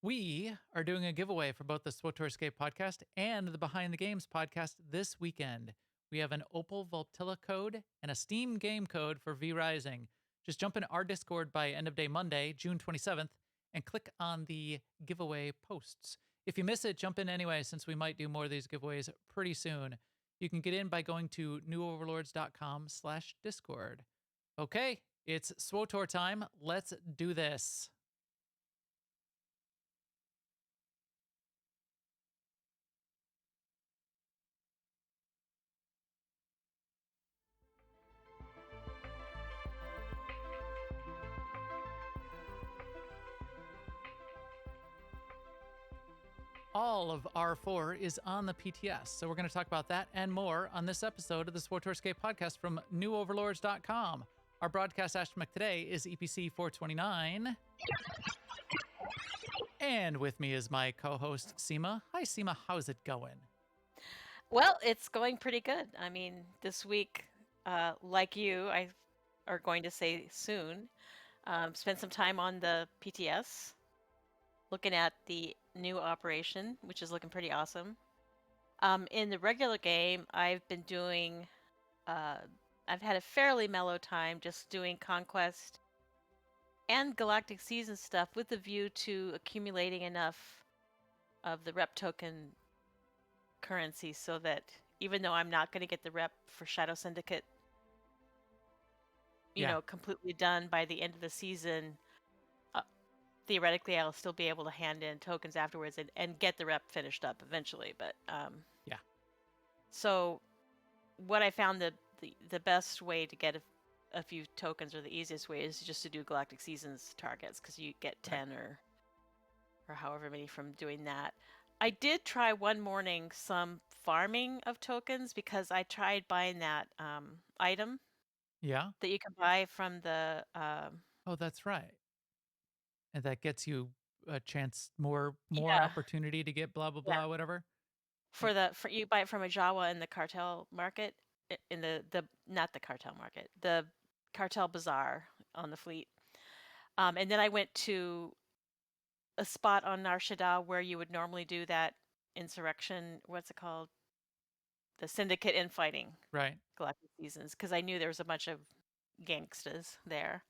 We are doing a giveaway for both the SWTOR Escape podcast and the Behind the Games podcast this weekend. We have an Opal Voltilla code and a Steam game code for V Rising. Just jump in our Discord by end of day Monday, June 27th, and click on the giveaway posts. If you miss it, jump in anyway, since we might do more of these giveaways pretty soon. You can get in by going to newoverlords.com/Discord. Okay, it's SWTOR time. Let's do this. All of R-4 is on the PTS, so we're going to talk about that and more on this episode of the SWTOR Escape podcast from newoverlords.com. Our broadcast astromech today is EPC 429. And with me is my co-host, Seema. Hi, Seema. How's it going? Well, it's going pretty good. I mean, this week, like you, I are going to say soon, spent some time on the PTS, looking at the new operation, which is looking pretty awesome. In the regular game, I've been doing, I've had a fairly mellow time just doing Conquest and Galactic Season stuff with the view to accumulating enough of the rep token currency so that even though I'm not going to get the rep for Shadow Syndicate, completely done by the end of the season, theoretically I'll still be able to hand in tokens afterwards and get the rep finished up eventually. But yeah. So what I found the best way to get a few tokens, or the easiest way, is just to do Galactic Seasons targets, because you get 10 or however many from doing that. I did try one morning some farming of tokens because I tried buying that item. Yeah. That you can buy from the. Oh, that's right. And that gets you a chance, more Yeah. opportunity to get blah blah Yeah. blah, whatever. For you buy it from a Jawa in the cartel market, in the not the cartel market, the cartel bazaar on the fleet. And then I went to a spot on Nar Shaddaa where you would normally do that insurrection. What's it called? The syndicate infighting. Right. Galactic Seasons, because I knew there was a bunch of gangstas there.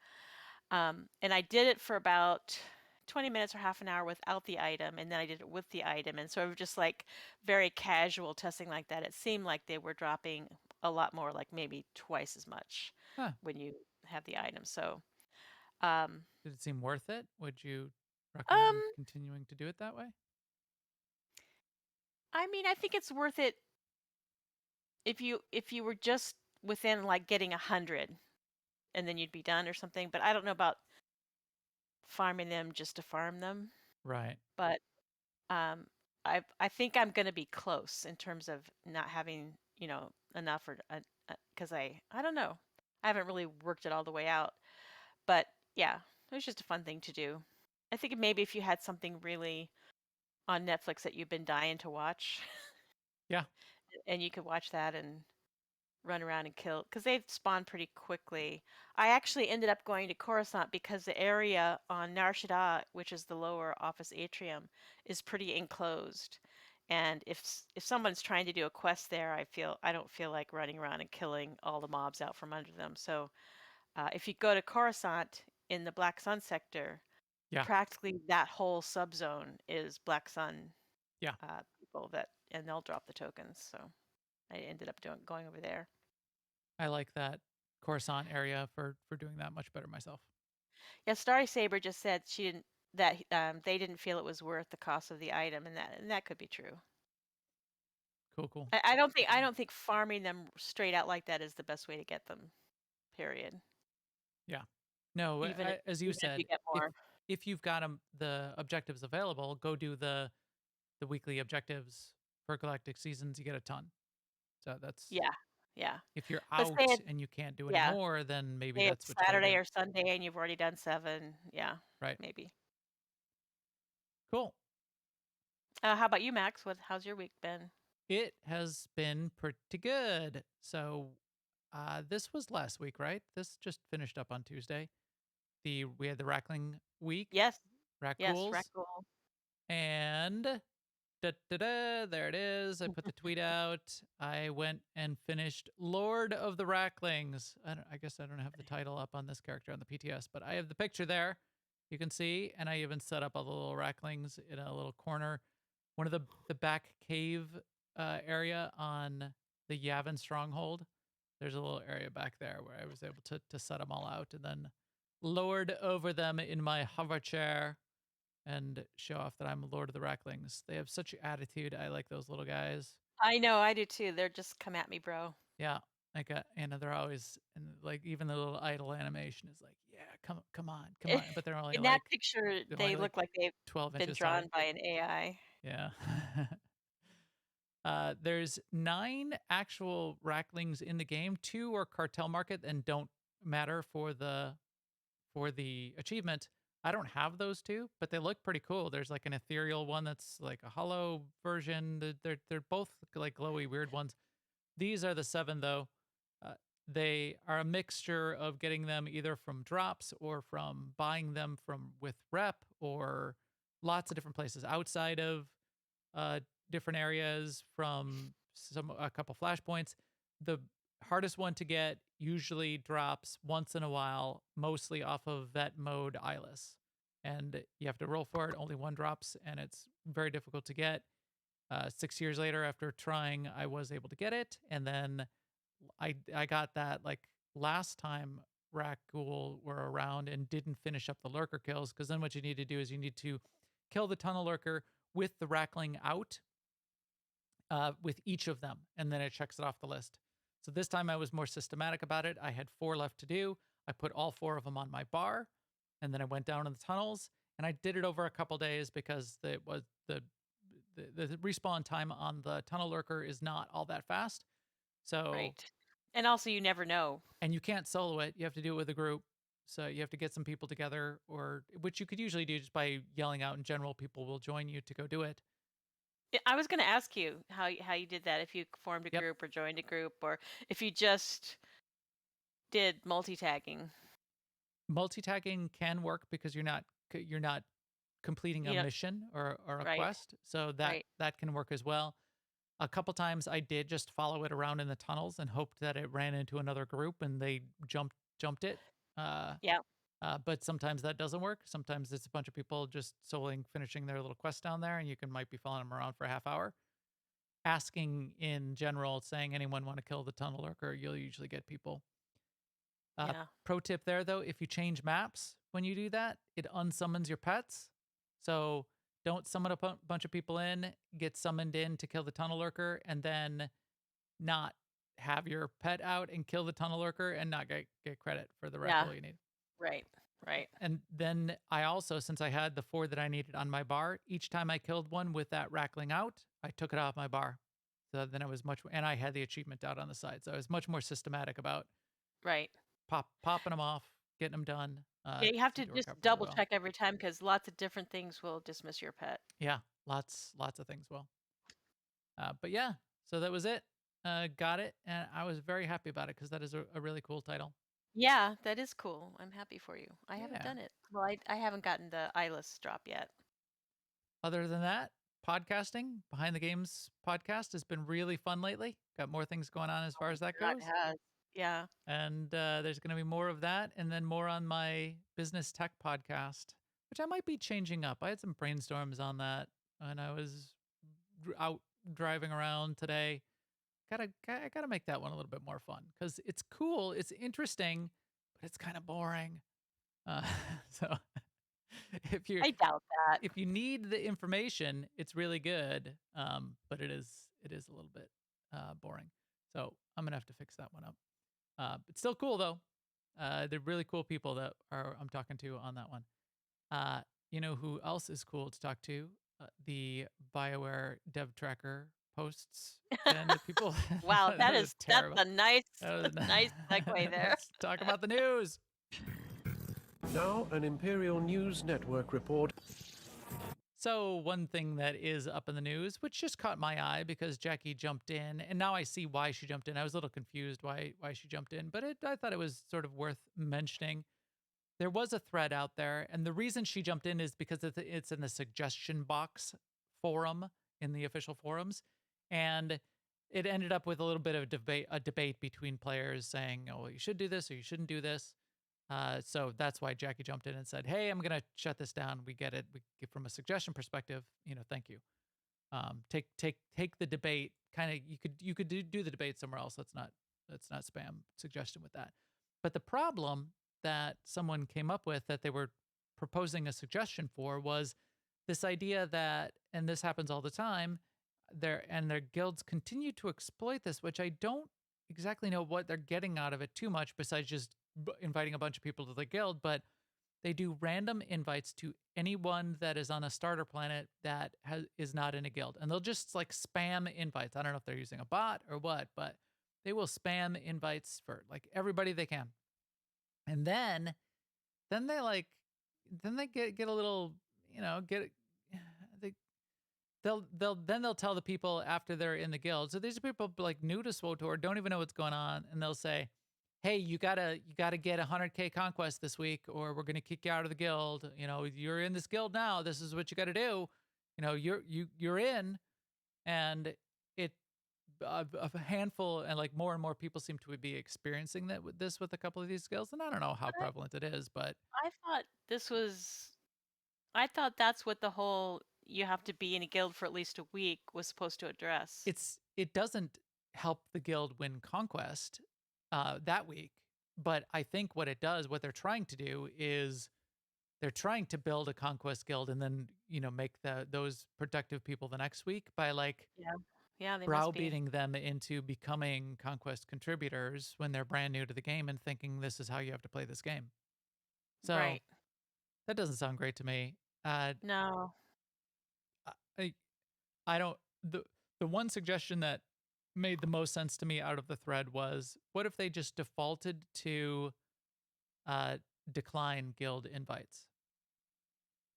And I did it for about 20 minutes or half an hour without the item, and then I did it with the item. And sort of just like very casual testing like that, it seemed like they were dropping a lot more, like maybe twice as much Huh. when you have the item. So, Did it seem worth it? Would you recommend um, continuing to do it that way? I mean, I think it's worth it if you were just within like getting 100, and then you'd be done or something. But I don't know about farming them just to farm them. Right. But I think I'm going to be close in terms of not having enough, or because I don't know, I haven't really worked it all the way out. But yeah, it was just a fun thing to do. I think maybe if you had something really on Netflix that you've been dying to watch, Yeah. and you could watch that and run around and kill, because they spawn pretty quickly. I actually ended up going to Coruscant because the area on Nar Shaddaa, which is the lower office atrium, is pretty enclosed. And if someone's trying to do a quest there, I don't feel like running around and killing all the mobs out from under them. So if you go to Coruscant in the Black Sun sector, Yeah. practically that whole subzone is Black Sun Yeah. people and they'll drop the tokens. So I ended up going over there. I like that Coruscant area for doing that much better myself. Yeah, Starry Saber just said she didn't that they didn't feel it was worth the cost of the item, and that could be true. Cool, cool. I don't think farming them straight out like that is the best way to get them. Period. Yeah. No, as you Even if you said, get more. if you've got the objectives available, go do the weekly objectives for Galactic Seasons. You get a ton. So that's, Yeah, yeah. if you're But say out it, and you can't do any yeah, more, then maybe say that's it's what you got to Saturday do. or Sunday and you've already done 7. Yeah, Right. maybe. Cool. How about you, Max? How's your week been? It has been pretty good. So, this was last week, right? This just finished up on Tuesday. We had the Rackling week, Yes, yes, Rackghouls. Rackle. And there it is. I put the tweet out. I went and finished Lord of the Racklings. I guess I don't have the title up on this character on the PTS, but I have the picture there. You can see, and I even set up all the little Racklings in a little corner. One of the back cave area on the Yavin stronghold. There's a little area back there where I was able to set them all out and then lord over them in my hover chair and show off that I'm Lord of the Racklings. They have such attitude. I like those little guys. I know, I do too. They're just come at me, bro. Yeah. Like, and they're always, and like, even the little idle animation is like, yeah, come on, come on. But In that picture, they're they only like look like they've 12 been inches drawn tall. by an AI. Yeah. There's 9 actual Racklings in the game. 2 are cartel market and don't matter for the achievement. I don't have those 2, but they look pretty cool. There's like an ethereal one that's like a hollow version. They're both like glowy weird ones. These are the 7 though. Uh, they are a mixture of getting them either from drops or from buying them from with rep or lots of different places outside of uh, different areas from a couple flashpoints. The hardest one to get usually drops once in a while, mostly off of vet mode eyeless. And you have to roll for it. Only one drops, and it's very difficult to get. 6 years later, after trying, I was able to get it, and then I got that like last time Rakghoul were around and didn't finish up the lurker kills, because then what you need to do is you need to kill the tunnel lurker with the Rackling out with each of them, and then it checks it off the list. So this time I was more systematic about it. I had 4 left to do. I put all 4 of them on my bar, and then I went down in the tunnels, and I did it over a couple days because it was the respawn time on the tunnel lurker is not all that fast. So, Right. And also, you never know. and you can't solo it. You have to do it with a group. So you have to get some people together, or which you could usually do just by yelling out in general. People will join you to go do it. I was going to ask you how you did that, if you formed a Yep. group or joined a group, or if you just did multi-tagging. Multi-tagging can work because you're not completing a You know, mission or a right, quest. So right. that can work as well. A couple times I did just follow it around in the tunnels and hoped that it ran into another group and they jumped it. Uh, Yeah, but sometimes that doesn't work. Sometimes it's a bunch of people just soloing, finishing their little quest down there, and you might be following them around for a half hour. Asking in general, saying anyone want to kill the tunnel lurker, you'll usually get people. yeah, Pro tip there though, if you change maps when you do that, it unsummons your pets. So don't summon a bunch of people in, get summoned in to kill the tunnel lurker, and then not have your pet out and kill the tunnel lurker and not get credit for the yeah. record you need. Right, right. And then I also, since I had the 4 that I needed on my bar, each time I killed one with that Rackling out, I took it off my bar. So then it was and I had the achievement out on the side. So I was much more systematic about Right. popping them off, getting them done. Yeah, you have to Seemed to work just out fairly double well. check every time because lots of different things will dismiss your pet. Yeah, lots of things will. But yeah, so that was it. Got it, and I was very happy about it because that is a really cool title. Yeah, that is cool. I'm happy for you. I haven't Yeah. done it. Well, I haven't gotten the eyeless drop yet. Other than that, podcasting, Behind the Games podcast has been really fun lately. Got more things going on as far as that God goes. has. Yeah. And there's going to be more of that and then more on my business tech podcast, which I might be changing up. I had some brainstorms on that when I was out driving around today. I gotta make that one a little bit more fun because it's cool, it's interesting, but it's kind of boring. Uh, so I doubt that. if you need the information, it's really good. But it is a little bit boring. So I'm gonna have to fix that one up. It's still cool though. They're really cool people that I'm talking to on that one. Uh, you know who else is cool to talk to? The Bioware Dev Tracker posts and the people. Wow, That was that's terrible. a nice That was nice segue there. Let's talk about the news. Now, an Imperial News Network report. So one thing that is up in the news, which just caught my eye because Jackie jumped in, and now I see why she jumped in. I was a little confused why she jumped in, but I thought it was sort of worth mentioning. there was a thread out there, and the reason she jumped in is because it's in the suggestion box forum in the official forums, and it ended up with a little bit of a debate between players saying, "Oh, well, you should do this or you shouldn't do this." So that's why Jackie jumped in and said, "Hey, I'm gonna shut this down. We get it. From a suggestion perspective, thank you. Take the debate. Kind of, you could do the debate somewhere else. Let's not spam suggestion with that." But the problem that someone came up with that they were proposing a suggestion for was this idea that, and this happens all the time, their guilds continue to exploit this, which I don't exactly know what they're getting out of it too much besides just inviting a bunch of people to the guild, but they do random invites to anyone that is on a starter planet that is not in a guild. And they'll just like spam invites. I don't know if they're using a bot or what, but they will spam invites for like everybody they can. And then they get a little, get they they'll tell the people after they're in the guild. So these are people like new to SWTOR, don't even know what's going on, and they'll say, "Hey, you gotta get 100K conquest this week, or we're gonna kick you out of the guild. You're in this guild now. This is what you got to do. You're in." And it a handful and like more and more people seem to be experiencing that with this with a couple of these guilds, and I don't know how But prevalent it is, but I thought this was. I thought that's what the whole you have to be in a guild for at least a week was supposed to address. it doesn't help the guild win conquest that week. But I think what they're trying to do is they're trying to build a conquest guild and then make those productive people the next week by like Yeah. Yeah, they must be. browbeating them into becoming conquest contributors when they're brand new to the game and thinking this is how you have to play this game. So Right. that doesn't sound great to me. No. I I don't the one suggestion that made the most sense to me out of the thread was, what if they just defaulted to uh decline guild invites?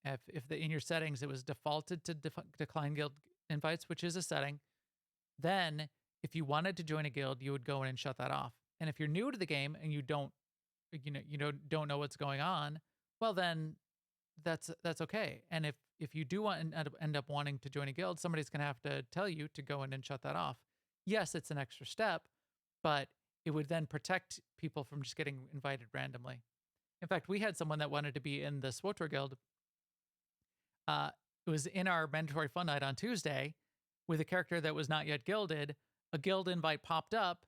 If in your settings it was defaulted to decline guild invites, which is a setting, then if you wanted to join a guild, you would go in and shut that off. And if you're new to the game and you don't know what's going on, well then that's okay. And if you do want and end up wanting to join a guild, somebody's going to have to tell you to go in and shut that off. Yes, it's an extra step, but it would then protect people from just getting invited randomly. In fact, we had someone that wanted to be in the SWTOR guild. It was in our mandatory fun night on Tuesday with a character that was not yet guilded. A guild invite popped up.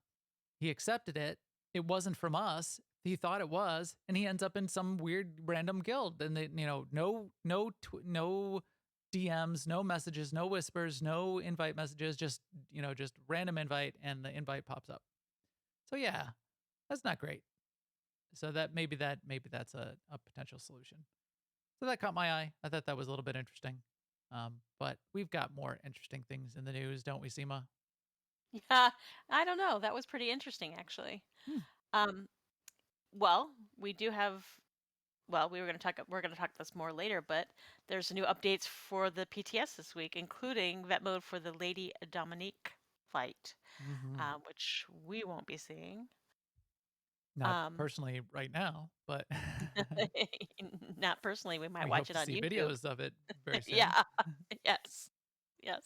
He accepted it. It wasn't from us. He thought it was, and he ends up in some weird random guild. And no DMs, no messages, no whispers, no invite messages, just random invite, and the invite pops up. So yeah, that's not great. So maybe that's a potential solution. So that caught my eye. I thought that was a little bit interesting. But we've got more interesting things in the news, don't we, Seema? Yeah, I don't know. That was pretty interesting, actually. Hmm. Um, well, we do have. Well, we were going to talk. We're going to talk this more later, but there's new updates for the PTS this week, including vet mode for the Lady Dominique fight, Mhm. which we won't be seeing. Not personally right now, but Not personally. We might we hope watch it to on see YouTube. videos of it very soon. Yeah. Yes. Yes.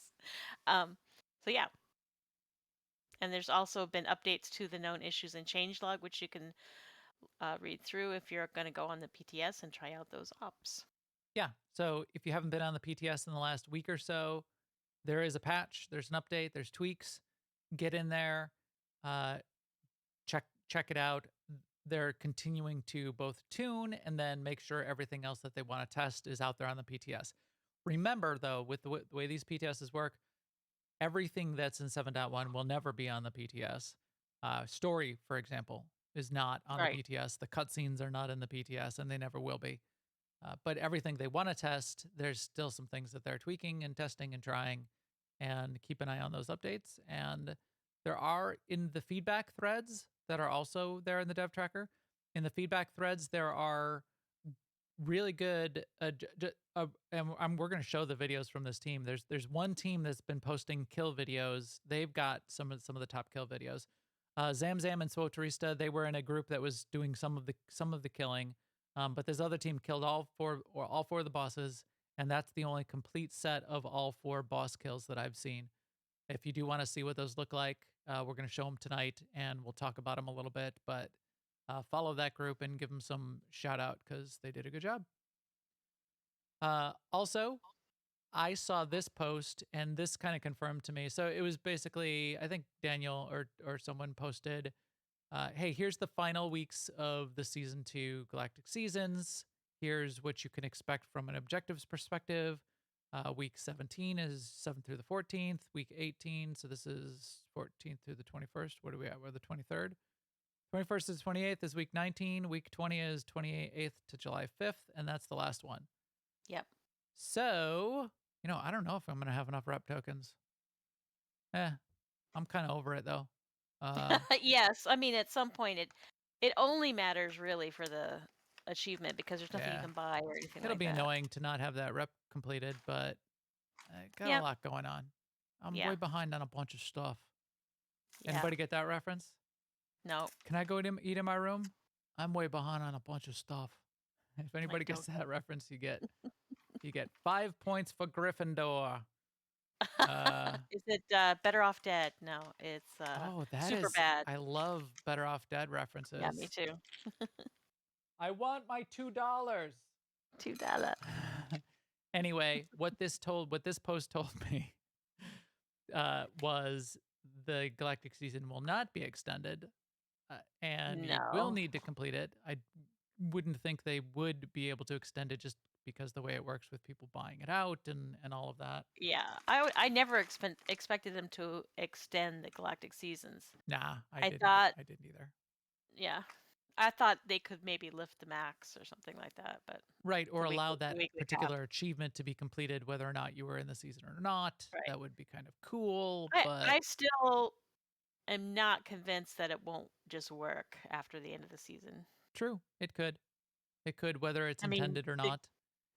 Um, so yeah. And there's also been updates to the known issues in changelog, which you can read through if you're going to go on the PTS and try out those ops. Yeah. So if you haven't been on the PTS in the last week or so, there is a patch, there's an update, there's tweaks. Get in there, uh, check it out. They're continuing to both tune and then make sure everything else that they want to test is out there on the PTS. Remember, though, with the way these PTSs work, everything that's in 7.1 will never be on the PTS. Story, for example, is not on the Right. PTS. The cutscenes are not in the PTS, and they never will be. But everything they want to test, there's still some things that they're tweaking and testing and trying, and keep an eye on those updates. And there are in the feedback threads that are also there in the dev tracker. In the feedback threads, there are really good and we're going to show the videos from this team. There's one team that's been posting kill videos. They've got some of the top kill videos. Zamzam and SWTORista, they were in a group that was doing some of the killing. But this other team killed all four of the bosses, and that's the only complete set of all 4 boss kills that I've seen. If you do want to see what those look like, we're going to show them tonight, and we'll talk about them a little bit. But follow that group and give them some shout out because they did a good job. Also, I saw this post, and this kind of confirmed to me. So it was basically, I think Daniel or someone posted, hey, here's the final weeks of the season 2 Galactic Seasons. Here's what you can expect from an objectives perspective. Week 17 is 7th through the 14th. Week 18, so this is 14th through the 21st. What are we at? We're the 23rd. 21st is 28th is week 19. Week 20 is 28th to July 5th, and that's the last one. Yep. So, I don't know if I'm going to have enough rep tokens. I'm kind of over it, though. Yes, I mean, at some point, it only matters really for the achievement because there's nothing you can buy or anything It'll like be that. annoying to not have that rep completed, but I got a Yep. lot going on. I'm Yeah. way behind on a bunch of stuff. Yeah. Anybody get that reference? No. Can I go eat in my room? I'm way behind on a bunch of stuff. If anybody gets that reference, you get 5 points for Gryffindor. Is it Better Off Dead? No, it's that Super is Bad. I love Better Off Dead references. Yeah, me too. I want my $2. $2. Anyway, what this post told me was the Galactic season will not be extended, and you will No. need to complete it. I wouldn't think they would be able to extend it just because the way it works with people buying it out and all of that. Yeah, I never expected them to extend the Galactic seasons. Nah, I thought, I didn't either. yeah, I thought they could maybe lift the max or something like that, but Right, or the allow that weekly particular cap. achievement to be completed whether or not you were in the season or not. Right. That would be kind of cool, I but still am not convinced that it won't just work after the end of the season. true, it could. It could, whether it's I mean, intended or not.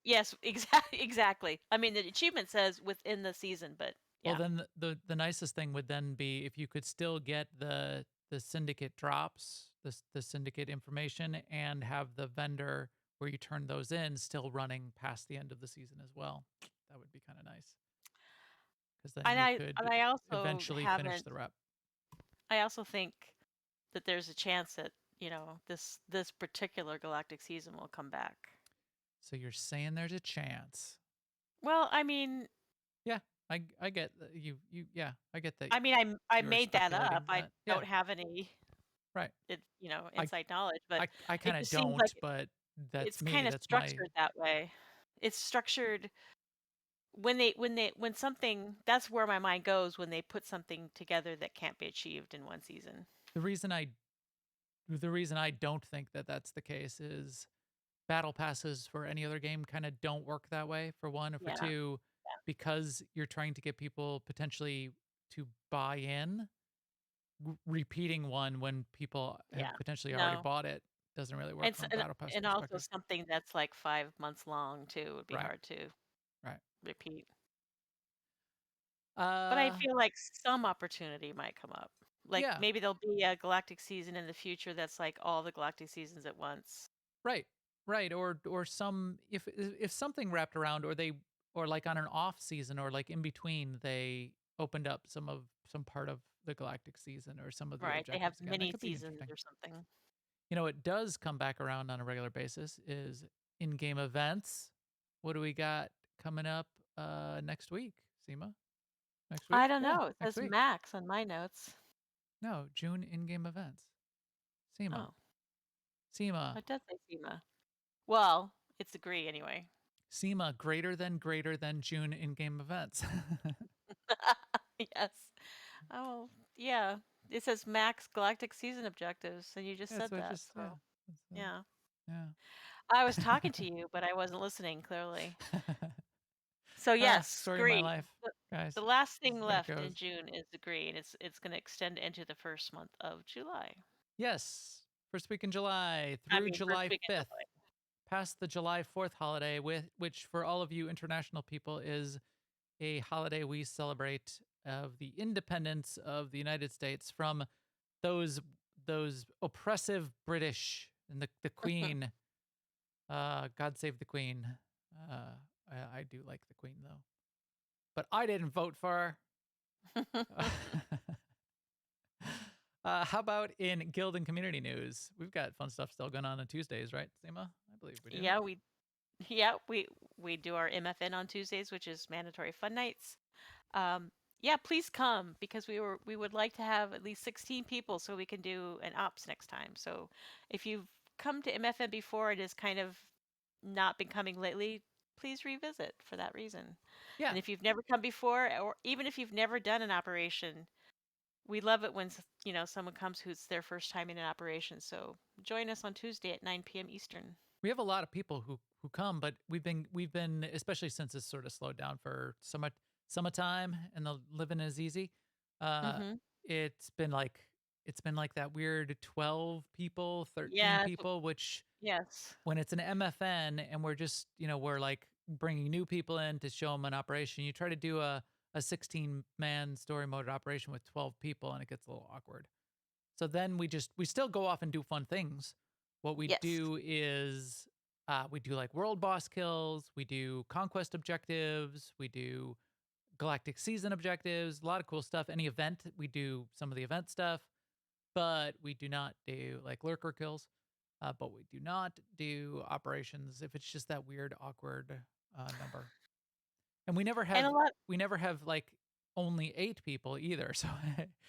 yes, exactly. I mean, the achievement says within the season, but Well, yeah, then the nicest thing would then be if you could still get the syndicate drops, the syndicate information, and have the vendor where you turn those in still running past the end of the season as well. That would be kind of nice because then and you I could and I also eventually finish haven't. the rep. I also think that there's a chance that this particular galactic season will come back. So you're saying there's a chance? Well, I mean, Yeah, I get that yeah, I get that. I mean, I You're made that up. I speculating that. don't have any Right. inside knowledge, but I it kind of just seems don't, like but that's it's me. kind of That's my structured that way. It's structured when something that's where my mind goes when they put something together that can't be achieved in one season. the reason I don't think that that's the case is battle passes for any other game kind of don't work that way. For one, or for Yeah. two, because you're trying to get people potentially to buy in. Repeating one when people have Yeah. potentially already No. bought it doesn't really work And from s- a battle pass and also perspective. something that's like 5 months long too would be Right. hard to Right. repeat. But I feel like some opportunity might come up. Like Yeah. maybe there'll be a galactic season in the future that's like all the galactic seasons at once. Right. Right. Or some if something wrapped around or like on an off season or like in between they opened up some part of the galactic season or some of the Right. They have objectives again. That mini could be seasons interesting. or something. It does come back around on a regular basis is in-game events. What do we got coming up next week, Seema? Next week? I don't Yeah, know. It next says week. max on my notes. No, June in-game events. Seema. Oh, Seema. it does say SEMA. Well, it's a degree anyway. Seema, greater than June in-game events. Yes. Oh, yeah. It says max galactic season objectives, and you just Yeah, said so it that. just So, yeah. yeah. I was talking to you, but I wasn't listening clearly. So yes, Story of my agree. life, guys. The last This thing is the way it left in goes. June is degree, and it's going to extend into the first month of July. Yes, first week in July I through mean, first July week in 5th, July. past the July 4th holiday, which for all of you international people is a holiday we celebrate of the independence of the United States from those oppressive British and the Queen God Save the Queen. I do like the Queen though, but I didn't vote for her. How about in guild and community news? We've got fun stuff still going on Tuesdays, right, Seema? I believe we do. Yeah, we do our MFN on Tuesdays, which is mandatory fun nights. Yeah, please come because we would like to have at least 16 people so we can do an ops next time. So if you've come to MFN before and has kind of not been coming lately, please revisit for that reason. Yeah. And if you've never come before, or even if you've never done an operation, we love it when someone comes who's their first time in an operation. So join us on Tuesday at 9 p.m. Eastern. We have a lot of people who come, but we've been especially since it's sort of slowed down for summertime and the living is easy. Uh, Mm-hmm. it's been like that weird 12 people, 13 Yeah. people, which Yes. when it's an MFN and we're just we're like bringing new people in to show them an operation. You try to do a 16-man story mode operation with 12 people, and it gets a little awkward. So then we still go off and do fun things. What we Yes. do is we do like world boss kills, we do conquest objectives, we do galactic season objectives, a lot of cool stuff. Any event, we do some of the event stuff, but we do not do like lurker kills. But we do not do operations if it's just that weird, awkward number. And And a lot, we never have like only 8 people either. So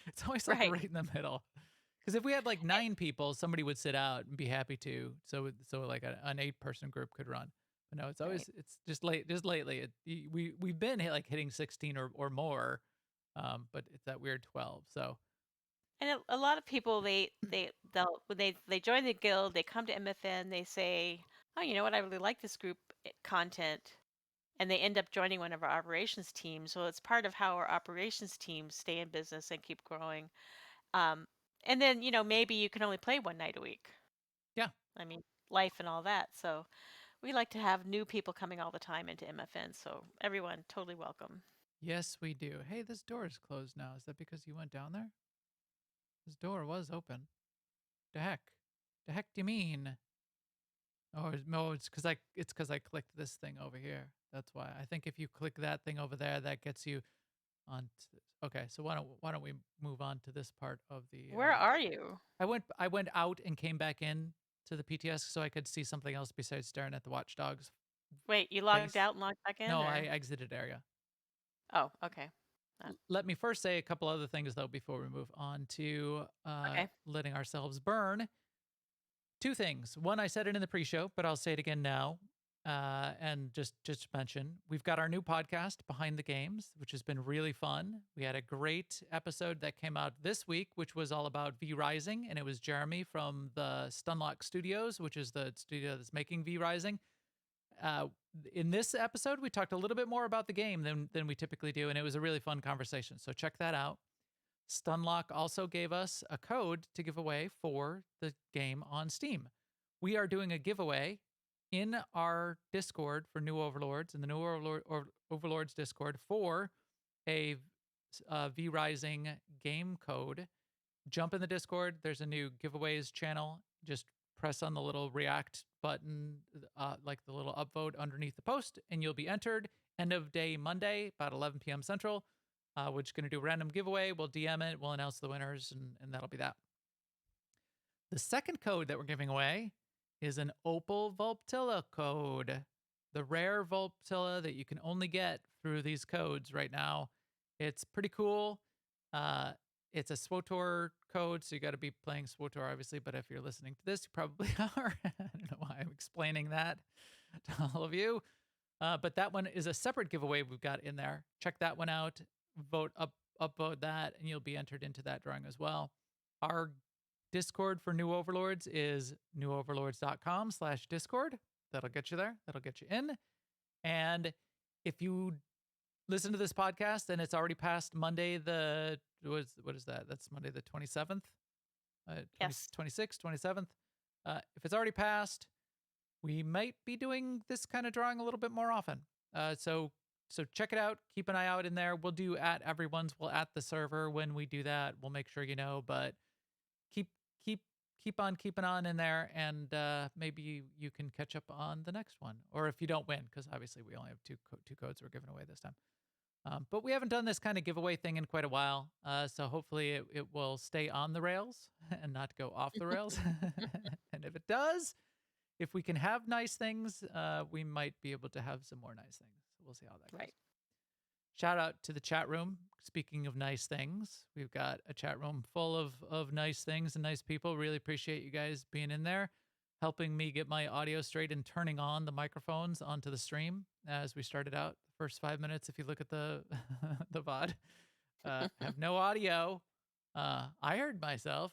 it's always like right. right in the middle. Because if we had like 9 people, somebody would sit out and be happy to. So like an 8-person group could run. But no, it's Right. always it's just lately. We've been like hitting 16 or more, but it's that weird 12. So And a lot of people they'll when they join the guild, they come to MFN, they say, "Oh, you know what? I really like this group content." And they end up joining one of our operations teams. So it's part of how our operations teams stay in business and keep growing. Um, and then, maybe you can only play one night a week. yeah, I mean, life and all that. So we like to have new people coming all the time into MFN. So everyone, totally welcome. yes, we do. Hey, this door is closed now. Is that because you went down there? This door was open. The heck? The heck do you mean? Oh, no, it's because I clicked this thing over here. That's why. I think if you click that thing over there, that gets you on. Okay, so why don't we move on to this part of the? Where are you? I went out and came back in to the PTS so I could see something else besides staring at the Watchdog's Wait, you logged face. out and logged back in, No, I or? exited area. Oh, okay. Let me first say a couple other things though before we move on to Okay. letting ourselves burn. 2 things. One, I said it in the pre-show, but I'll say it again now. And just mention, we've got our new podcast, Behind the Games, which has been really fun. We had a great episode that came out this week, which was all about V Rising, and it was Jeremy from the Stunlock Studios, which is the studio that's making V Rising. In this episode, we talked a little bit more about the game than we typically do, and it was a really fun conversation. So check that out. Stunlock also gave us a code to give away for the game on Steam. We are doing a giveaway in our Discord for New Overlords, in the New Overlords Discord, for a V Rising game code. Jump in the Discord. There's a new giveaways channel. Just press on the little react button, like the little upvote underneath the post, and you'll be entered. End of day Monday, about 11 p.m. Central. We're just going to do a random giveaway. We'll DM it. We'll announce the winners, and that'll be that. The second code that we're giving away is an Opal Volptilla code, the rare Volptilla that you can only get through these codes right now. It's pretty cool. It's a SWTOR code, so you got to be playing SWTOR, obviously. But if you're listening to this, you probably are. I don't know why I'm explaining that to all of you. But that one is a separate giveaway we've got in there. Check that one out. Upvote that, and you'll be entered into that drawing as well. Our Discord for New Overlords is newoverlords.com/Discord. That'll get you there. That'll get you in. And if you listen to this podcast and it's already past Monday, what is that? That's Monday the 27th, Yes. 26th, 27th. If it's already passed, we might be doing this kind of drawing a little bit more often. So check it out. Keep an eye out in there. We'll do at everyone's. We'll at the server when we do that. We'll make sure you know. But keep keep on keeping on in there, and maybe you can catch up on the next one. Or if you don't win, because obviously we only have two codes we're giving away this time. But we haven't done this kind of giveaway thing in quite a while, so hopefully it will stay on the rails and not go off the rails. And if it does, if we can have nice things, we might be able to have some more nice things. So we'll see how that goes. Right. Shout out to the chat room. Speaking of nice things, we've got a chat room full of nice things and nice people. Really appreciate you guys being in there, helping me get my audio straight and turning on the microphones onto the stream as we started out. The first 5 minutes, if you look at the the VOD, have no audio. I heard myself.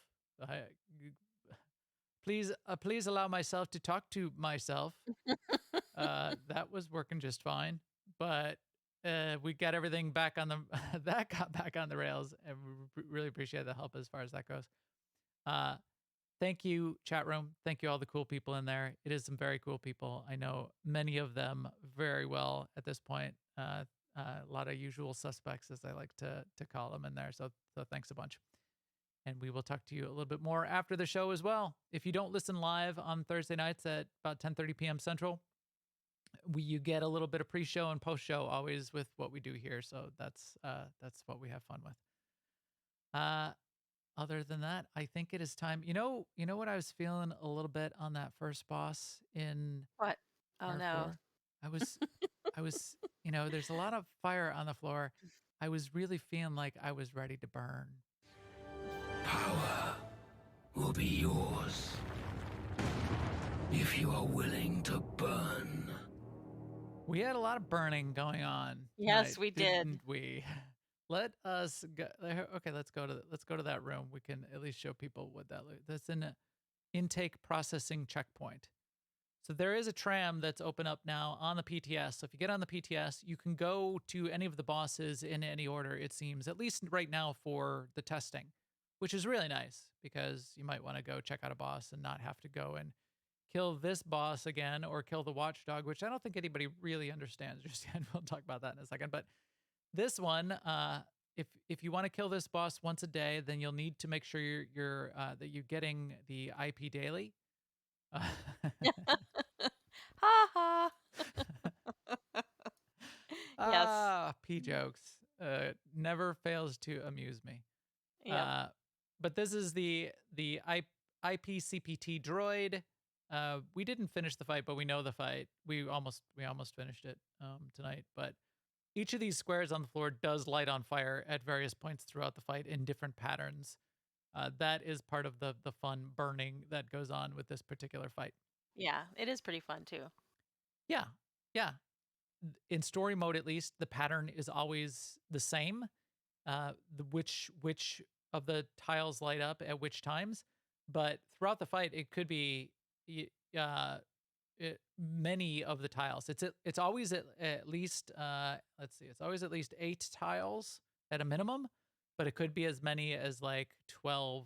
Please allow myself to talk to myself. That was working just fine, but we got everything back on the that got back on the rails, and we really appreciate the help as far as that goes. Thank you, chat room. Thank you, all the cool people in there. It is some very cool people. I know many of them very well at this point. A lot of usual suspects, as I like to call them, in there. So thanks a bunch. And we will talk to you a little bit more after the show as well. If you don't listen live on Thursday nights at about 10:30 p.m. Central, you get a little bit of pre-show and post-show always with what we do here. So that's what we have fun with. Other than that, I think it is time. You know what I was feeling a little bit on that first boss in What? Oh R4? no. I was, there's a lot of fire on the floor. I was really feeling like I was ready to burn. Power will be yours if you are willing to burn. We had a lot of burning going on. Yes, tonight, we did. didn't we? Let us go. Okay, let's go to that room. We can at least show people what that's an intake processing checkpoint. So there is a tram that's open up now on the PTS. So if you get on the PTS, you can go to any of the bosses in any order, it seems, at least right now for the testing, which is really nice because you might want to go check out a boss and not have to go and kill this boss again or kill the Watchdog, which I don't think anybody really understands just yet. We'll talk about that in a second. But this one, if you want to kill this boss once a day, then you'll need to make sure that you're getting the IP daily. Ha ha. Yes. P jokes. Never fails to amuse me. Yep. But this is the IPCPT droid. We didn't finish the fight, but we know the fight. We almost finished it tonight. But each of these squares on the floor does light on fire at various points throughout the fight in different patterns. That is part of the fun burning that goes on with this particular fight. Yeah, it is pretty fun too. Yeah. In story mode, at least, the pattern is always the same. Which of the tiles light up at which times, but throughout the fight, it could be many of the tiles. It's always at least it's always at least 8 tiles at a minimum, but it could be as many as like 12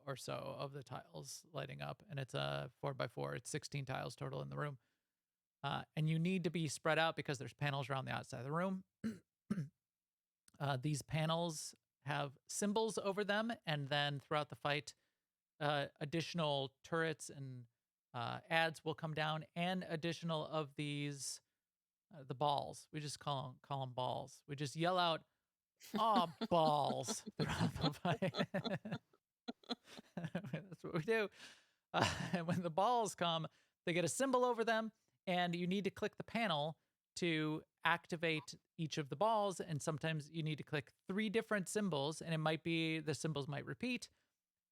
or so of the tiles lighting up, and it's a 4x4. It's 16 tiles total in the room, and you need to be spread out because there's panels around the outside of the room. These panels have symbols over them, and then throughout the fight, additional turrets and ads will come down, and additional of these, the balls. We just call them balls. We just yell out, "Oh, balls!" throughout the fight. That's what we do. And when the balls come, they get a symbol over them, and you need to click the panel to activate each of the balls. And sometimes you need to click 3 different symbols, and it might be the symbols might repeat,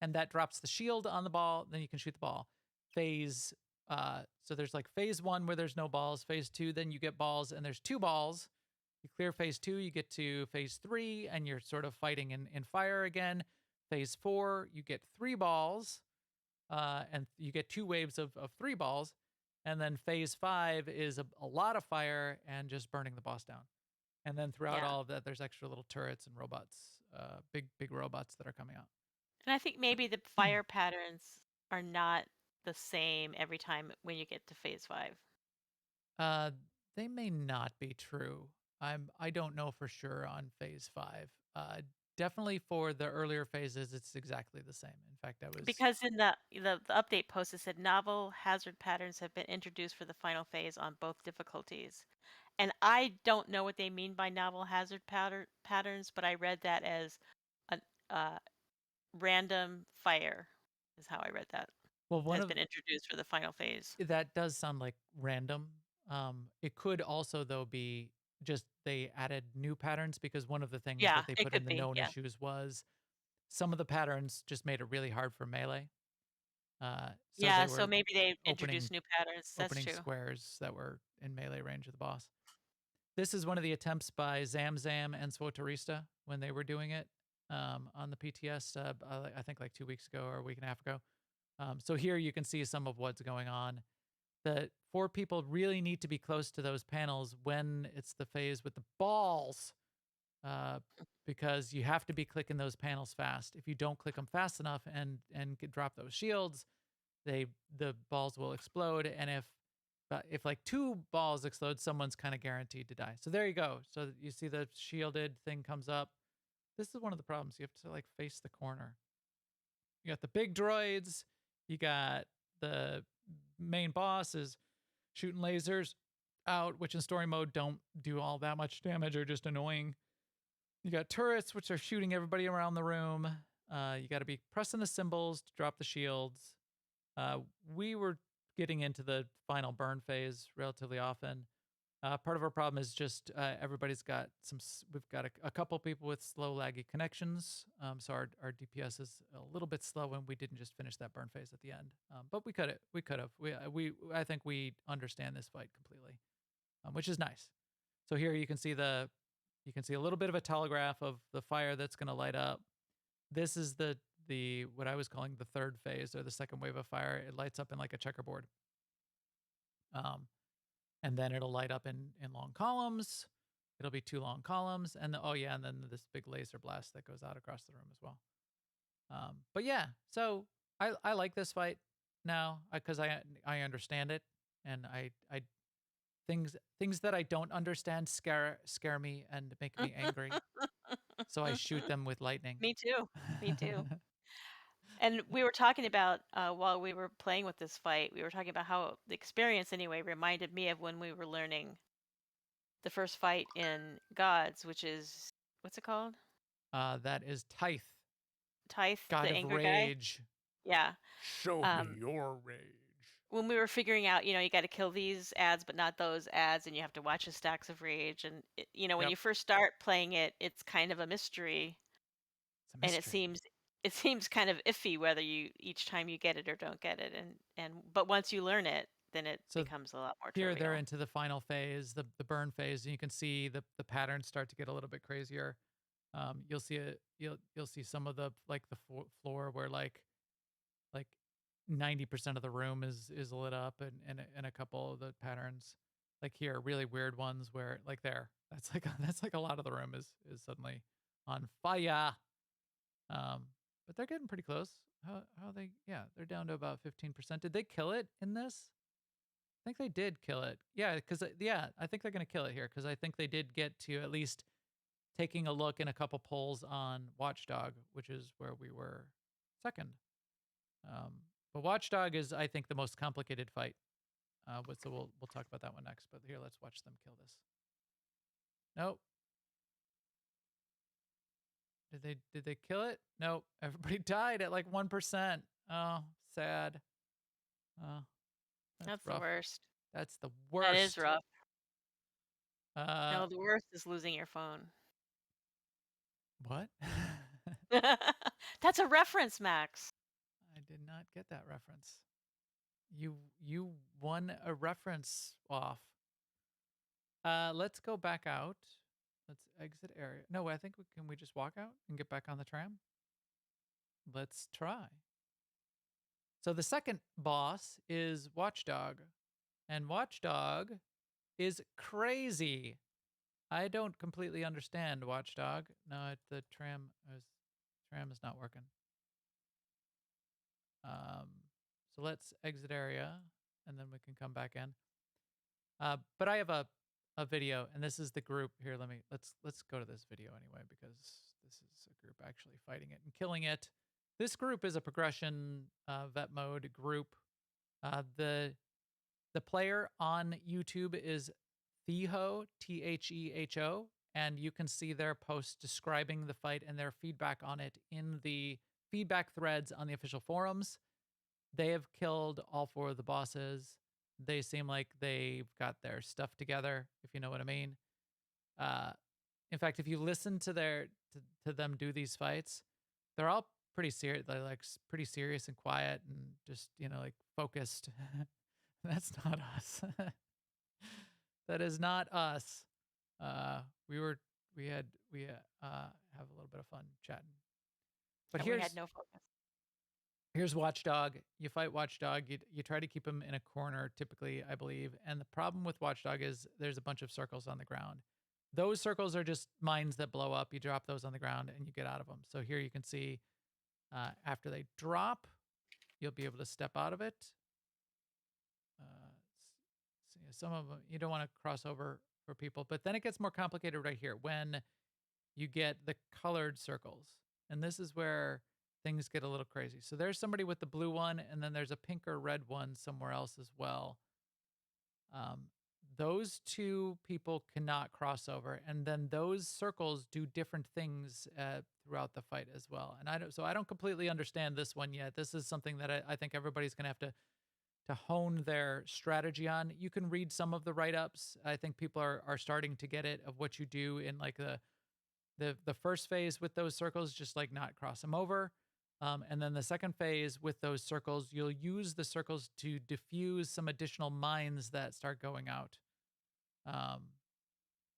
and that drops the shield on the ball. Then you can shoot the ball. So there's like phase 1 where there's no balls. Phase 2, then you get balls, and there's 2 balls. You clear phase 2, you get to phase 3, and you're sort of fighting in fire again. Phase 4, you get 3 balls, and you get 2 waves of 3 balls. And then phase 5 is a lot of fire and just burning the boss down. And then throughout all of that, there's extra little turrets and robots, big robots that are coming out. And I think maybe the fire patterns are not the same every time when you get to phase 5. They may not be true. I don't know for sure on phase 5. definitely for the earlier phases, it's exactly the same. In fact, I was Because in the update post, it said novel hazard patterns have been introduced for the final phase on both difficulties. And I don't know what they mean by novel hazard patterns, but I read that as a random fire, is how I read that. well, one Has of been introduced for the final phase. that does sound like random. It could also though be just they added new patterns because one of the things Yeah, that they it put in could the be. known Yeah. issues was some of the patterns just made it really hard for melee. So Yeah, they so were maybe they opening introduced new patterns. That's true. squares that were in melee range of the boss. This is one of the attempts by Zamzam and SWTOR when they were doing it on the PTS, I think like 2 weeks ago or a week and a half ago. So here you can see some of what's going on. The 4 people really need to be close to those panels when it's the phase with the balls, uh, because you have to be clicking those panels fast. If you don't click them fast enough and drop those shields, the balls will explode. And if like 2 balls explode, someone's kind of guaranteed to die. So there you go. So you see the shielded thing comes up. This is one of the problems. You have to like face the corner. You got the big droids. You got the main boss is shooting lasers out, which in story mode don't do all that much damage or just annoying. You got turrets, which are shooting everybody around the room. You got to be pressing the symbols to drop the shields. We were getting into the final burn phase relatively often. Part of our problem is just everybody's got we've got a couple people with slow, laggy connections. So our DPS is a little bit slow, and we didn't just finish that burn phase at the end. But we could have. I think we understand this fight completely, which is nice. So here you can see a little bit of a telegraph of the fire that's going to light up. This is the what I was calling the third phase or the second wave of fire. It lights up in like a checkerboard. And then it'll light up in long columns. It'll be 2 long columns, and and then this big laser blast that goes out across the room as well. But yeah, so I like this fight now because I understand it, and I things that I don't understand scare me and make me angry. So I shoot them with lightning. Me too. Me too. And we were talking about while we were playing with this fight, we were talking about how the experience anyway reminded me of when we were learning the first fight in Gods, which is what's it called? That is Tithe, Tithe, God the of angry guy. Rage. Yeah. Show Um, me your rage. when we were figuring out, you got to kill these ads, but not those ads, and you have to watch the stacks of rage. And when Yep, you first start playing it, it's kind of a mystery, it's a and it mystery. seems kind of iffy whether you each time you get it or don't get it. And but once you learn it, then it So becomes a lot more here they're trivial. into the final phase, the burn phase, and you can see the patterns start to get a little bit crazier. You'll see some of the like the floor where like 90% of the room is lit up, and a couple of the patterns like here really weird ones where like there that's like that's like a lot of the room is suddenly on fire. Um, but they're getting pretty close. How they yeah they're down to about 15%. Did they kill it in this? I think they did kill it. Yeah, because I think they're gonna kill it here because I think they did get to at least taking a look in a couple polls on Watchdog, which is where we were second. But Watchdog is, I think, the most complicated fight. So we'll talk about that one next. But here, let's watch them kill this. Nope. Did they kill it? Nope. Everybody died at like 1%. Oh, sad. Oh, that's That's the rough. worst. That's the That is worst. rough. Uh, No, the worst is losing your phone. what? That's a reference, Max. I did not get that reference. You won a reference off. Let's go back out. Let's exit area. No, I think we just walk out and get back on the tram? Let's try. So the second boss is Watchdog, and Watchdog is crazy. I don't completely understand Watchdog. No, the tram is not working. So let's exit area, and then we can come back in. But I have a video, and this is the group here. Let's go to this video anyway because this is a group actually fighting it and killing it. This group is a progression vet mode group. The player on YouTube is Theho, Theho, and you can see their posts describing the fight and their feedback on it in the feedback threads on the official forums. They have killed all 4 of the bosses. They seem like they've got their stuff together, if you know what I mean. In fact, if you listen to to them do these fights, they're all pretty serious. They're like pretty serious and quiet and just, like focused. That's not us. That is not us. We have a little bit of fun chatting. But And we had no focus. here's Watchdog. You fight Watchdog. You try to keep him in a corner, typically, I believe. And the problem with Watchdog is there's a bunch of circles on the ground. Those circles are just mines that blow up. You drop those on the ground and you get out of them. So here you can see after they drop, you'll be able to step out of it. See, some of them, you don't want to cross over for people. But then it gets more complicated right here when you get the colored circles. And this is where things get a little crazy. So there's somebody with the blue one, and then there's a pink or red one somewhere else as well. Those 2 people cannot cross over, and then those circles do different things throughout the fight as well. And I don't completely understand this one yet. This is something that I think everybody's going to have to hone their strategy on. You can read some of the write-ups. I think people are starting to get it of what you do in like the first phase with those circles, just like not cross them over. And then the second phase with those circles, you'll use the circles to diffuse some additional mines that start going out.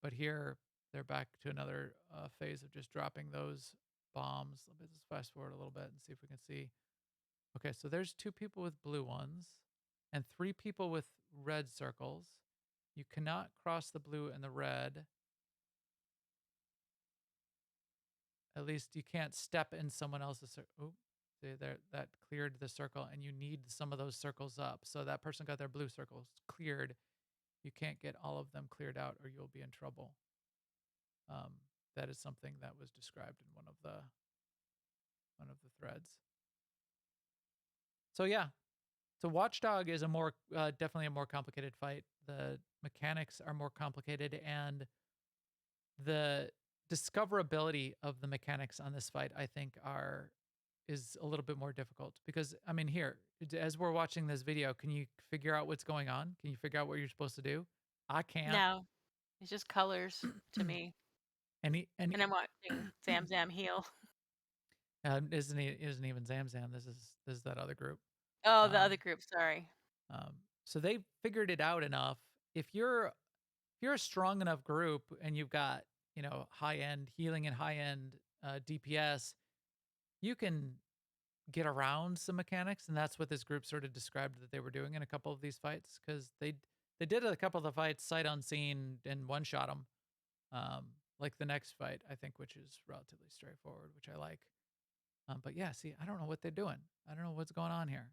But here they're back to another phase of just dropping those bombs. Let's fast forward a little bit and see if we can see. Okay, so there's 2 people with blue ones and 3 people with red circles. You cannot cross the blue and the red. At least you can't step in someone else's circle. Oh, see there, that cleared the circle, and you need some of those circles up. So that person got their blue circles cleared. You can't get all of them cleared out, or you'll be in trouble. That is something that was described in one of the threads. So yeah, so Watchdog is a more definitely a more complicated fight. The mechanics are more complicated, and the discoverability of the mechanics on this fight, I think, is a little bit more difficult because, I mean, here, as we're watching this video, can you figure out what's going on? Can you figure out what you're supposed to do? I can't. No, it's just colors to me. And And I'm watching Zam Zam heal. isn't even Zamzam. This is that other group. Oh, the other group. Sorry. So they figured it out enough. If you're a strong enough group and you've got high end healing and high end DPS, you can get around some mechanics, and that's what this group sort of described that they were doing in a couple of these fights, because they did a couple of the fights sight unseen and one shot them, like the next fight, I think, which is relatively straightforward, which I like. But yeah, see, I don't know what they're doing. I don't know what's going on here.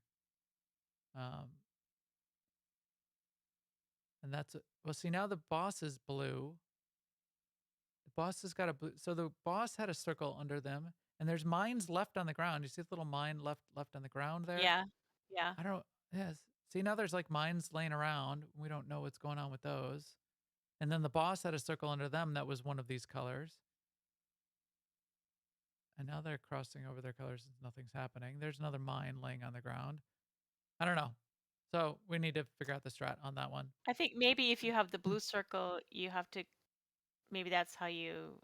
And that's well, see, now the boss is blue. The boss has got a blue. So the boss had a circle under them, and there's mines left on the ground. You see the little mine left on the ground there? Yeah. Yeah. I don't. Yes. See, now there's like mines laying around. We don't know what's going on with those. And then the boss had a circle under them that was one of these colors. And now they're crossing over their colors and nothing's happening. There's another mine laying on the ground. I don't know. So we need to figure out the strat on that one. I think maybe if you have the blue circle, you have to, maybe that's how you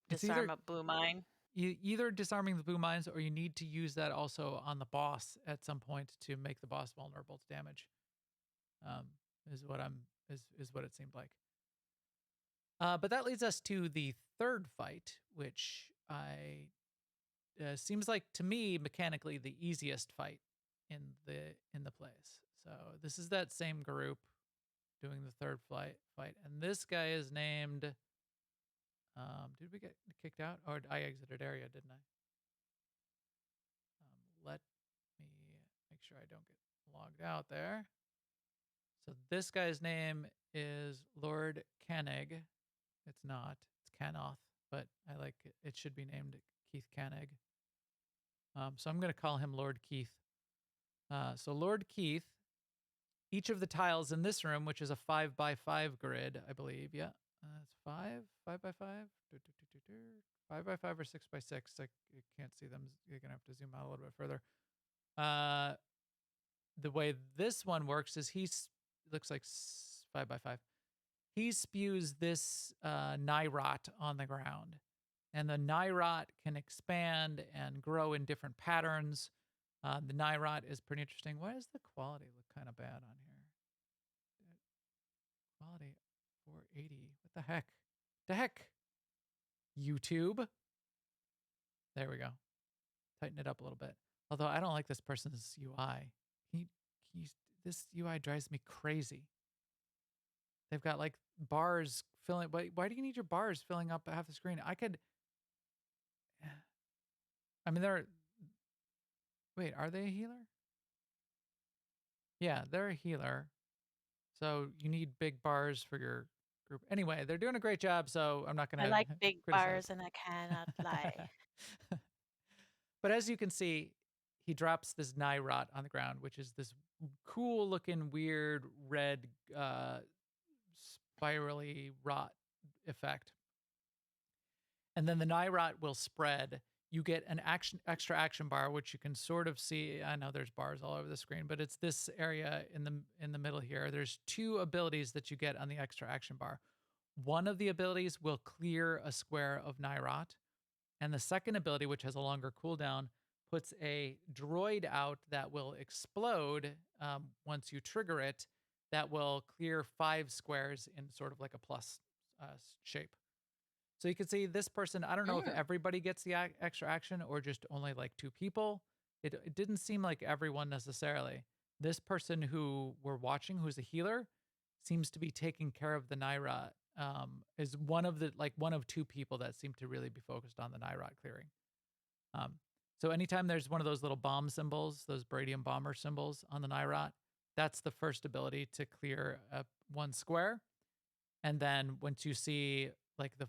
It's disarm either a blue mine. you either disarming the blue mines, or you need to use that also on the boss at some point to make the boss vulnerable to damage. Is what it seemed like. But that leads us to the third fight, which seems like to me mechanically the easiest fight in the place. So this is that same group doing the third fight, and this guy is named. Did we get kicked out? Or I exited area, didn't I? Let me make sure I don't get logged out there. So this guy's name is Lord Kennig. It's not. It's Kanoth. but I like it. It should be named Keith Koenig. So I'm going to call him Lord Keith. So Lord Keith, each of the tiles in this room, which is a 5x5 grid, I believe. Yeah, it's 5x5, 5x5 or 6x6. You can't see them. You're going to have to zoom out a little bit further. The way this one works is looks like 5x5. He spews this Nyrot on the ground, and the Nyrot can expand and grow in different patterns. The Nyrot is pretty interesting. Why does the quality look kind of bad on here? Quality 480. What the heck? The heck? YouTube. There we go. Tighten it up a little bit. Although I don't like this person's UI. This UI drives me crazy. They've got like bars filling. Why do you need your bars filling up half the screen? Wait, are they a healer? Yeah, they're a healer. So you need big bars for your group. Anyway, they're doing a great job, so I'm not going I to like big criticize. bars and I cannot lie. But as you can see, he drops this Nyrot on the ground, which is this cool looking, weird red, spirally rot effect. And then the Nyrot will spread. You get an extra action bar, which you can sort of see. I know there's bars all over the screen, but it's this area in the middle here. There's two abilities that you get on the extra action bar. One of the abilities will clear a square of Nyrot, and the second ability, which has a longer cooldown, puts a droid out that will explode once you trigger it. That will clear 5 squares in sort of like a plus shape. So you can see this person, I don't know if everybody gets the extra action or just only like 2 people. It didn't seem like everyone necessarily. This person who we're watching, who's a healer, seems to be taking care of the Nyrot, is one of 2 people that seem to really be focused on the Nyrot clearing. So anytime there's one of those little bomb symbols, those Bradium bomber symbols on the Nyrot, that's the first ability to clear 1 square. And then once you see like the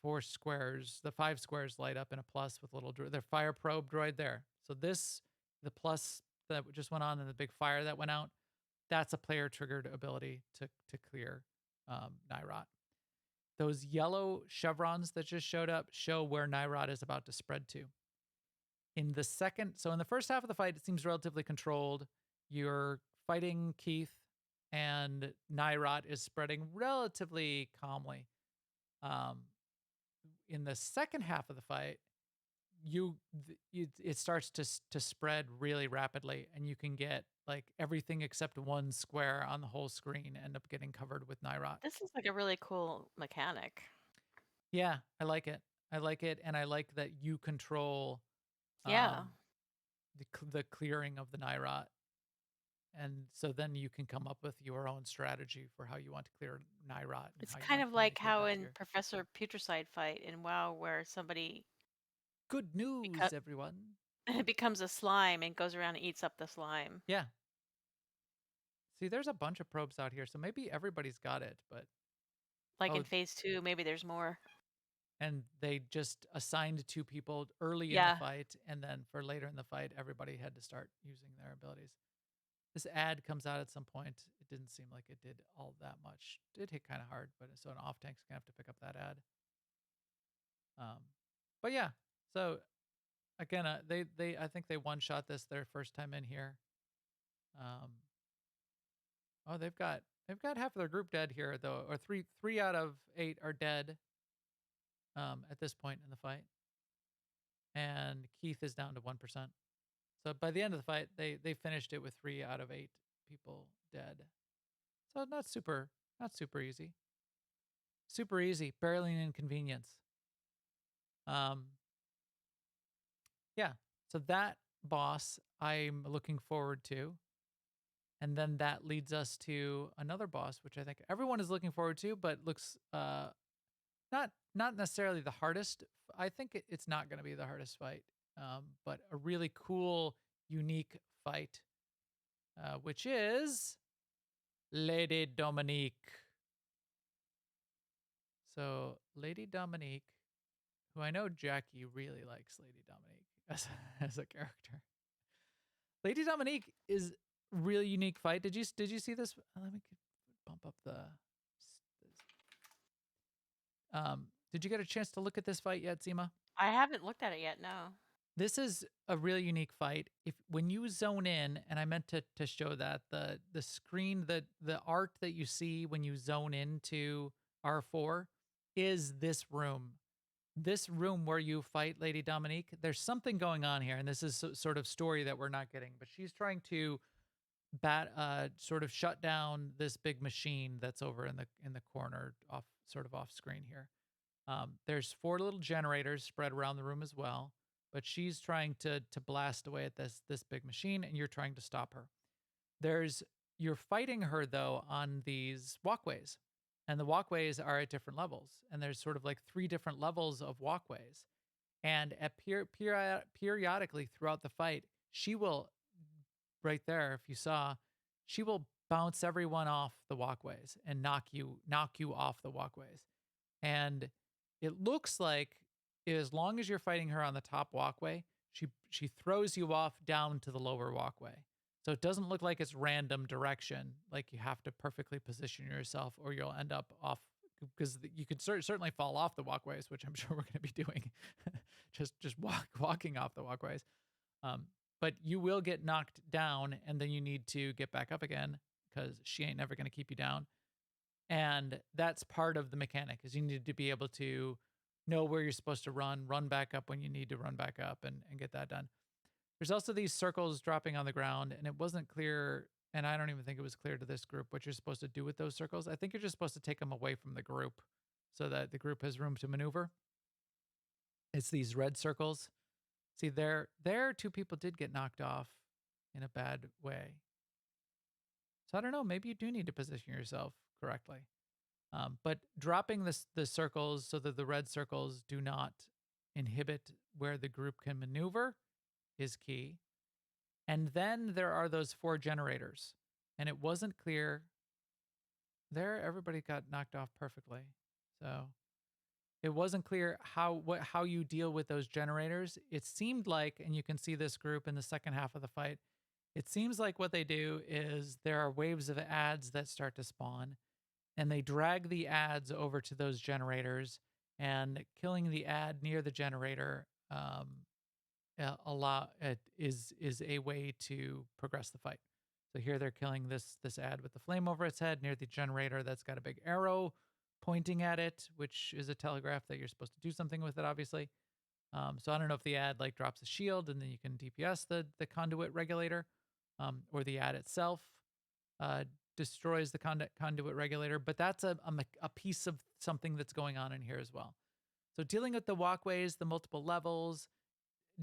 4 squares, the 5 squares light up in a plus with a little their fire probe droid there. So the plus that just went on and the big fire that went out, that's a player triggered ability to clear Nyrot. Those yellow chevrons that just showed up show where Nyrot is about to spread to. In the first half of the fight, it seems relatively controlled. You're fighting Keith, and Nyrot is spreading relatively calmly. In the second half of the fight, it starts to spread really rapidly, and you can get like everything except 1 square on the whole screen end up getting covered with Nyrot. This is like a really cool mechanic. Yeah, I like it. And I like that you control Yeah. the clearing of the Nyrot. And so then you can come up with your own strategy for how you want to clear Nyrot. And It's how you kind want of to like communicate how that to in your... Professor Putricide fight in WoW where somebody Good news, everyone. becomes a slime and goes around and eats up the slime. Yeah. See, there's a bunch of probes out here, so maybe everybody's got it, but... Like in phase 2, maybe there's more. And they just assigned 2 people early in the fight, and then for later in the fight, everybody had to start using their abilities. This ad comes out at some point. It didn't seem like it did all that much. It did hit kind of hard, but so an off tank's gonna have to pick up that ad. But yeah, so again, I think they one shot this their first time in here. Oh, they've got half of their group dead here though, or three out of 8 are dead. At this point in the fight, and Keith is down to 1%. So by the end of the fight, they finished it with 3 out of 8 people dead. So not super easy. Super easy, barely an inconvenience. Yeah. So that boss I'm looking forward to. And then that leads us to another boss, which I think everyone is looking forward to, but looks not necessarily the hardest. I think it's not going to be the hardest fight, but a really cool, unique fight, which is Lady Dominique. So Lady Dominique who I know Jackie really likes Lady Dominique as a character. Lady Dominique is a really unique fight. Did you see this? Let me bump up the. Did you get a chance to look at this fight yet, Seema? I haven't looked at it yet. No. This is a really unique fight. When you zone in, and I meant to show that the screen, the art that you see when you zone into R4 is this room. This room where you fight Lady Dominique. There's something going on here, and this is sort of story that we're not getting. But she's trying to sort of shut down this big machine that's over in the corner, off screen here. There's 4 little generators spread around the room as well, but she's trying to blast away at this big machine, and you're trying to stop her. You're fighting her though on these walkways, and the walkways are at different levels, and there's sort of like 3 different levels of walkways, and at periodically throughout the fight, she will, right there, if you saw, she will bounce everyone off the walkways and knock you off the walkways. And it looks like as long as you're fighting her on the top walkway, she throws you off down to the lower walkway. So it doesn't look like it's random direction, like you have to perfectly position yourself or you'll end up off, because you could certainly fall off the walkways, which I'm sure we're going to be doing, just walking off the walkways. But you will get knocked down, and then you need to get back up again because she ain't never going to keep you down. And that's part of the mechanic, is you need to be able to know where you're supposed to run back up when you need to run back up and get that done. There's also these circles dropping on the ground, and it wasn't clear, and I don't even think it was clear to this group what you're supposed to do with those circles. I think you're just supposed to take them away from the group so that the group has room to maneuver. It's these red circles. See, there 2 people did get knocked off in a bad way. So I don't know, maybe you do need to position yourself correctly. But dropping the circles so that the red circles do not inhibit where the group can maneuver is key. And then there are those 4 generators. And it wasn't clear. There, everybody got knocked off perfectly. So it wasn't clear how you deal with those generators. It seemed like, and you can see this group in the second half of the fight, it seems like what they do is there are waves of ads that start to spawn, and they drag the ads over to those generators, and killing the ad near the generator is a way to progress the fight. So here they're killing this ad with the flame over its head near the generator that's got a big arrow pointing at it, which is a telegraph that you're supposed to do something with it, obviously. So I don't know if the ad like drops a shield and then you can DPS the conduit regulator, or the ad itself destroys the conduit regulator, but that's a piece of something that's going on in here as well. So dealing with the walkways, the multiple levels,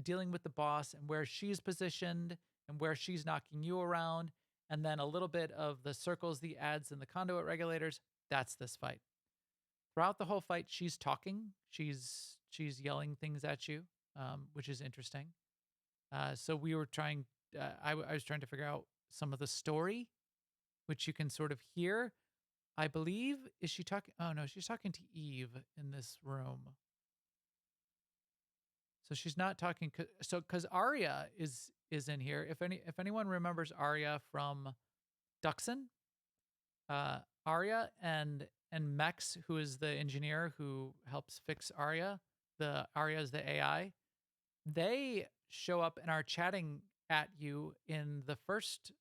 dealing with the boss and where she's positioned and where she's knocking you around, and then a little bit of the circles, the ads, and the conduit regulators, that's this fight. Throughout the whole fight, she's talking. She's yelling things at you, which is interesting. So we were trying, I was trying to figure out some of the story, which you can sort of hear. I believe, is she talking? Oh no, she's talking to Eve in this room. So she's not talking. So because Arya is in here. If anyone remembers Arya from Duxon, Arya and Mex, who is the engineer who helps fix Arya. Arya is the AI. They show up and are chatting at you in the first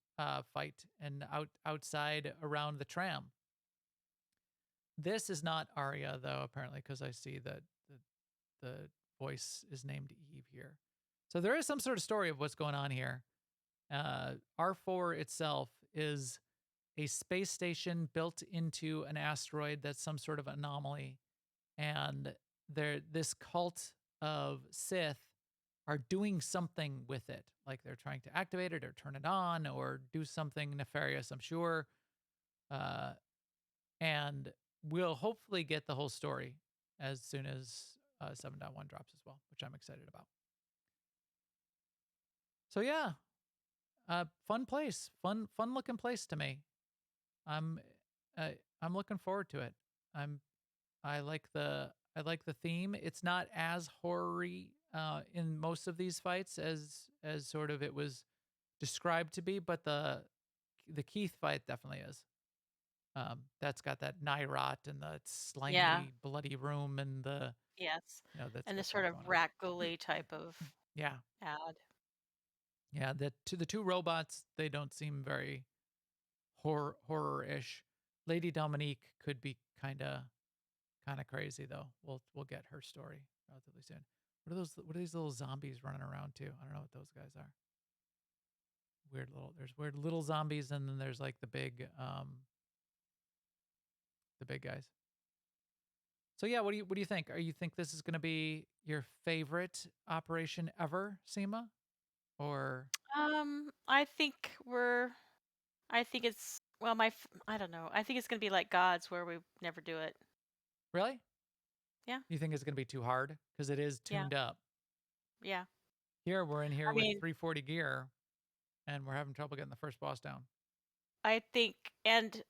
fight and outside around the tram. This is not Arya though, apparently, because I see that the voice is named Eve here. So there is some sort of story of what's going on here. R4 itself is a space station built into an asteroid that's some sort of anomaly. And this cult of Sith are doing something with it. Like they're trying to activate it or turn it on or do something nefarious, I'm sure. And we'll hopefully get the whole story as soon as 7.1 drops as well, which I'm excited about. So yeah, fun place, fun looking place to me. I'm looking forward to it. I like the theme. It's not as horror-y in most of these fights as sort of it was described to be, but the Keith fight definitely is. That's got that Nyrot and the Yeah. slimy, bloody room and Yes. that's And the got sort that of going on. rat ghoulie type of Yeah, ad. yeah. The two robots, they don't seem very horror-ish. Lady Dominique could be kind of crazy though. We'll get her story relatively soon. What are those? What are these little zombies running around too? I don't know what those guys are. There's weird little zombies, and then there's like the big guys. So yeah, what do you think? Are you think this is going to be your favorite operation ever, Seema? Or I think I think it's well, I don't know. I think it's gonna be like Gods, where we never do it. really? Yeah, You think it's going to be too hard because it is yeah, tuned up? yeah. Here we're in here I with mean, 340 gear, and we're having trouble getting the first boss down. I think, and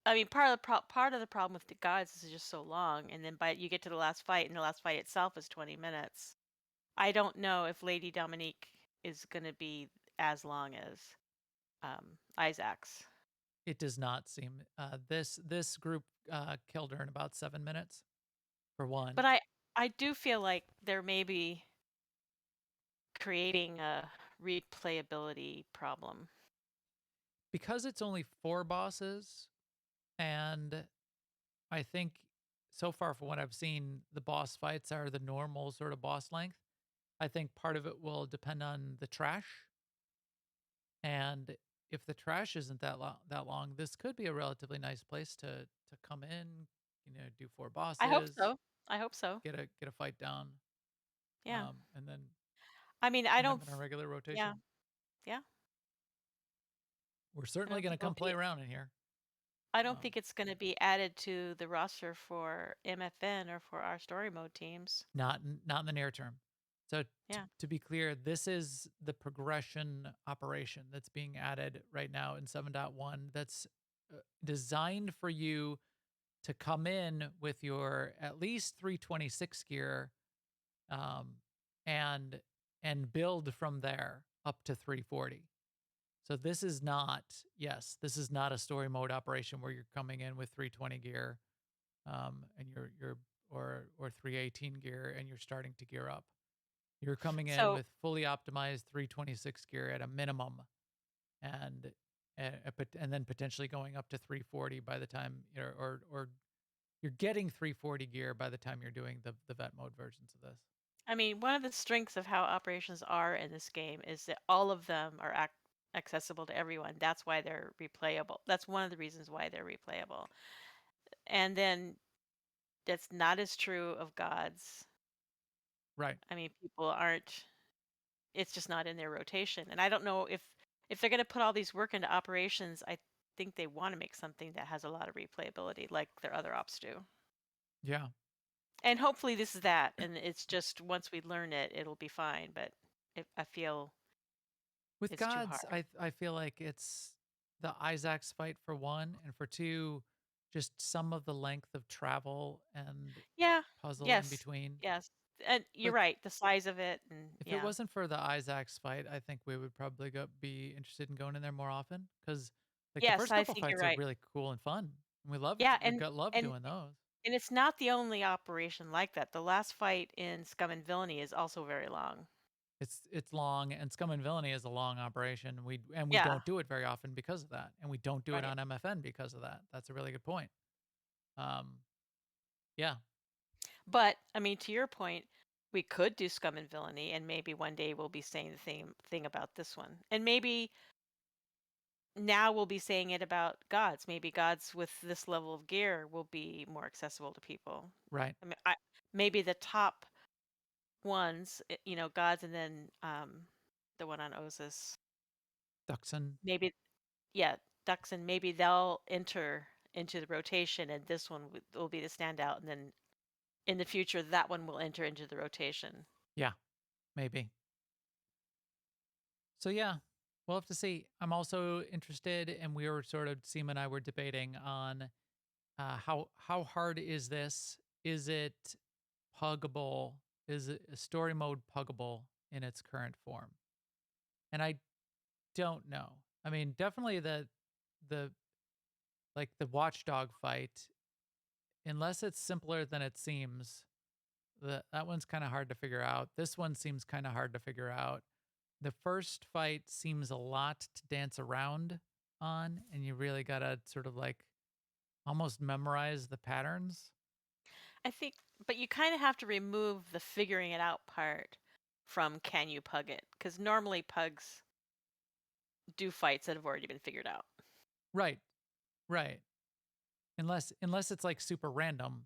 I mean, part of the problem with the Gods is it's just so long, and then by you get to the last fight, and the last fight itself is 20 minutes. I don't know if Lady Dominique is gonna be as long as Isaac's. It does not seem this group killed her in about 7 minutes for But one. I do feel like there may be creating a replayability problem. Because it's only 4 bosses, and I think so far from what I've seen, the boss fights are the normal sort of boss length. I think part of it will depend on the trash, and if the trash isn't that long, this could be a relatively nice place to come in, do 4 I hope bosses, so. I hope so. get a fight down, Yeah. and I mean, come in on a regular yeah, rotation. yeah. We're I certainly don't going to think it'll come play be around in here. I don't Um, think it's gonna be added to the roster for MFN or for our story mode teams. not in the near term. So Yeah. to be clear, this is the progression operation that's being added right now in 7.1 that's designed for you to come in with your at least 326 gear um, and build from there up to 340. So this is not a story mode operation where you're coming in with 320 gear and you're or 318 gear and you're starting to gear up. You're coming in So, with fully optimized 326 gear at a minimum, and and then potentially going up to 340 by the time or you're getting 340 gear by the time you're doing the vet mode versions of this. I mean, one of the strengths of how operations are in this game is that all of them are accessible to everyone. That's why they're replayable. That's one of the reasons why they're replayable. And then that's not as true of Gods. Right. I mean, people aren't it's just not in their rotation. And I don't know if they're going to put all these work into operations, I think they want to make something that has a lot of replayability like their other ops do. Yeah. And hopefully this is that and it's just once we learn it, it'll be fine, but I feel With it's too gods, hard. I feel like it's the Isaac's fight for one, and for two, just some of the length of travel and Yeah. puzzle in Yes. between. Yes. And you're But right, the size of it and if it yeah. wasn't for the Isaac's fight, I think we would probably be interested in going in there more often because, like, the Yes, first I couple think you're fights are right. really cool and fun. Yeah, We got love and doing those. and it's not the only operation like that. The last fight in Scum and Villainy is also very long. It's long, and Scum and Villainy is a long operation. We Yeah, don't do it very often because of that, and we don't do it right. on MFN because of that. That's a really good point. Um, yeah, But I mean, to your point, we could do Scum and Villainy, and maybe one day we'll be saying the same thing about this one. And maybe now we'll be saying it about gods. Maybe gods with this level of gear will be more accessible to people. right. I mean, maybe the top ones, gods, and then the one on Osis. Duxon. Maybe, yeah, Duxon. Maybe they'll enter into the rotation, and this one will be the standout. And then in the future, that one will enter into the rotation. Yeah, maybe. So yeah, we'll have to see. I'm also interested, and we were sort of Seema and I were debating on how hard is this? Is it puggable? Is it a story mode puggable in its current form? And I don't know. I mean, definitely the like the Watchdog fight, unless it's simpler than it seems, that one's kind of hard to figure out. This one seems kind of hard to figure out. The first fight seems a lot to dance around on, and you really gotta sort of like almost memorize the patterns. I think, but you kind of have to remove the figuring it out part from can you pug it? Because normally pugs do fights that have already been figured out. Right, right. Unless it's like super random,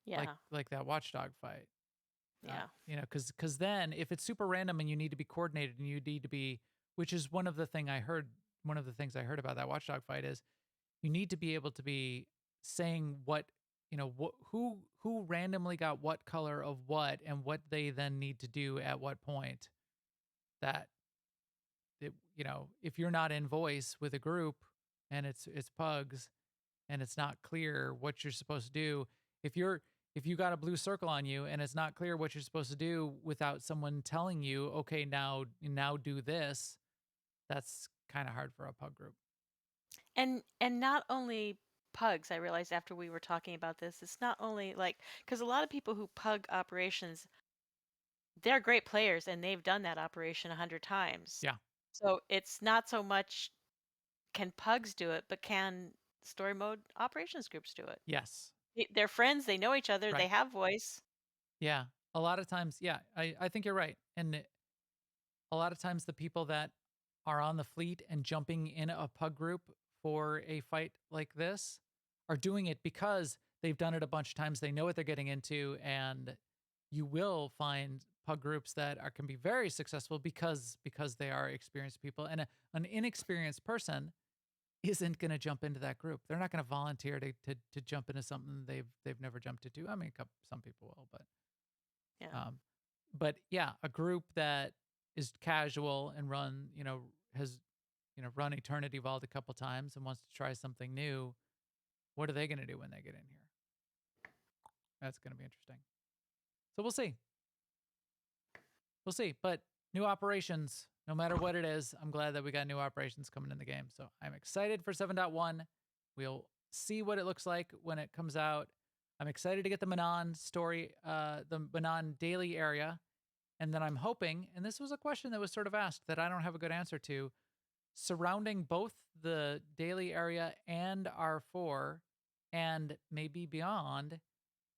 Yeah, like that Watchdog fight. yeah. Because then if it's super random and you need to be coordinated and you need to be, which is one of the things I heard about that Watchdog fight is you need to be able to be saying what who randomly got what color of what and what they then need to do at what point. That if you're not in voice with a group and it's pugs and it's not clear what you're supposed to do, if you got a blue circle on you and it's not clear what you're supposed to do without someone telling you, okay, now do this, that's kind of hard for a pug group. And not only pugs, I realized after we were talking about this, it's not only like because a lot of people who pug operations, they're great players and they've done that operation 100 times. Yeah. So it's not so much can pugs do it, but can story mode operations groups do it? Yes. They're friends, they know each other, they Right. have voice. Yeah. A lot of times, yeah, I think you're right. And a lot of times the people that are on the fleet and jumping in a pug group for a fight like this are doing it because they've done it a bunch of times. They know what they're getting into, and you will find pug groups that can be very successful because they are experienced people. And an inexperienced person isn't going to jump into that group. They're not going to volunteer to jump into something they've never jumped into. I mean, some people will, Yeah. um, but yeah, a group that is casual and has run Eternity Vault a couple times and wants to try something new. What are they going to do when they get in here? That's going to be interesting. So we'll see. We'll see. But new operations, no matter what it is, I'm glad that we got new operations coming in the game. So I'm excited for 7.1. We'll see what it looks like when it comes out. I'm excited to get the Manon story, the Manon daily area. And then I'm hoping, and this was a question that was sort of asked that I don't have a good answer to, surrounding both the daily area and R-4 and maybe beyond,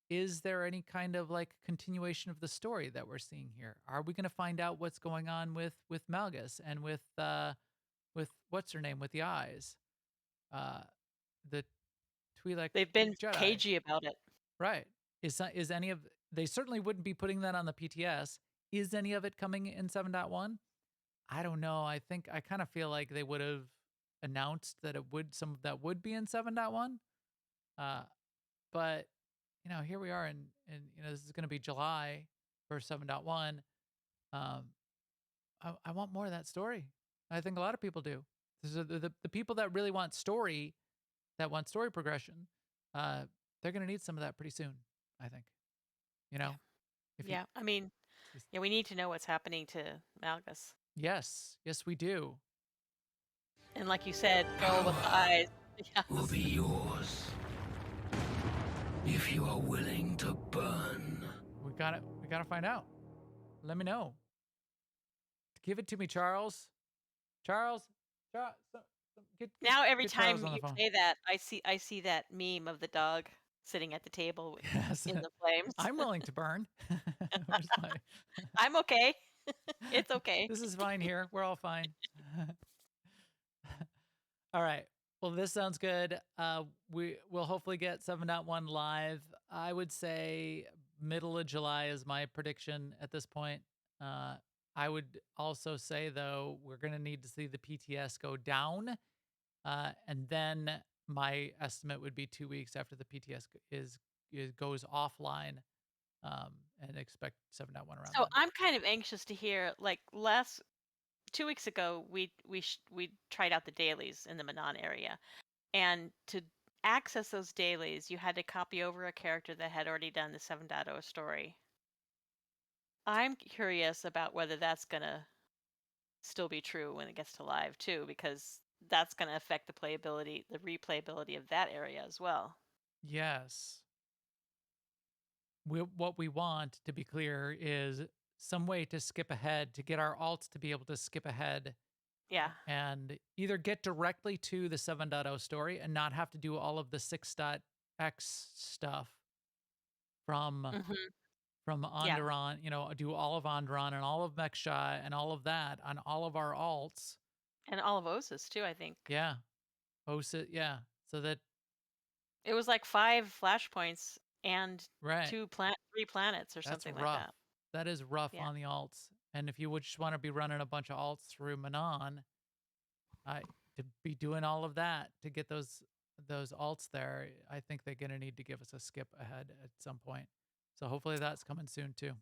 is there any kind of like continuation of the story that we're seeing here? Are we going to find out what's going on with Malgus and with what's her name with the eyes, uh, the Twi'lek They've been Jedi, cagey about it. right? Is any of they certainly wouldn't be putting that on the PTS. Is any of it coming in 7.1? I don't know. I kind of feel like they would have announced that some of that would be in 7.1. But here we are and this is going to be July for 7.1. I want more of that story. I think a lot of people do. The people that really want story, that want story progression, they're going to need some of that pretty soon, I think. Yeah. If Yeah. I mean, yeah, we need to know what's happening to Malgus. yes, we do. And like you said, girl with the eyes. Will be yours if you are willing to burn. We gotta find out. Let me know. Give it to me, Charles. Charles. Now every get Charles time on the you phone. say that, I see that meme of the dog sitting at the table Yes. in the flames. I'm willing to burn. I'm okay. It's okay. This is fine here. We're all fine. All right. Well, this sounds good. We'll hopefully get 7.1 live. I would say middle of July is my prediction at this point. I would also say though we're going to need to see the PTS go down, and then my estimate would be 2 weeks after the PTS goes offline, and expect 7.1 around. So then. I'm kind of anxious to hear. Like 2 weeks ago, we tried out the dailies in the Manon area, and to access those dailies, you had to copy over a character that had already done the 7.0 story. I'm curious about whether that's going to still be true when it gets to live too, because that's going to affect the playability, the replayability of that area as well. Yes. What we want, to be clear, is some way to skip ahead, to get our alts to be able to skip ahead Yeah. and either get directly to the 7.0 story and not have to do all of the 6.x stuff from Hmm. from Yeah. Onderon, do all of Onderon and all of Mechshot and all of that on all of our alts. And all of Osis too, I think. Yeah. OSIT, yeah. So that, It was like 5 flashpoints and right. 3 planets or That's something like rough. that. That is rough Yeah. on the alts. And if you would just want to be running a bunch of alts through Manon, to be doing all of that to get those alts there, I think they're gonna need to give us a skip ahead at some point. So hopefully that's coming soon too.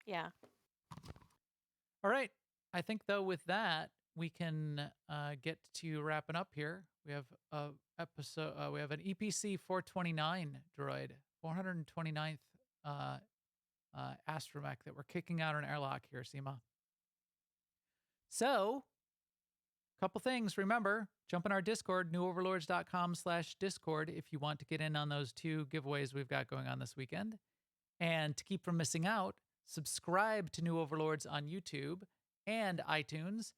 Yeah. All right. I think though with that we can get to wrapping up here. We have a episode. We have an EPC 429 droid, 429th astromech that we're kicking out an airlock here, Seema. So, couple things. Remember, jump in our Discord, newoverlords.com/Discord if you want to get in on those 2 giveaways we've got going on this weekend. And to keep from missing out, subscribe to New Overlords on YouTube and iTunes.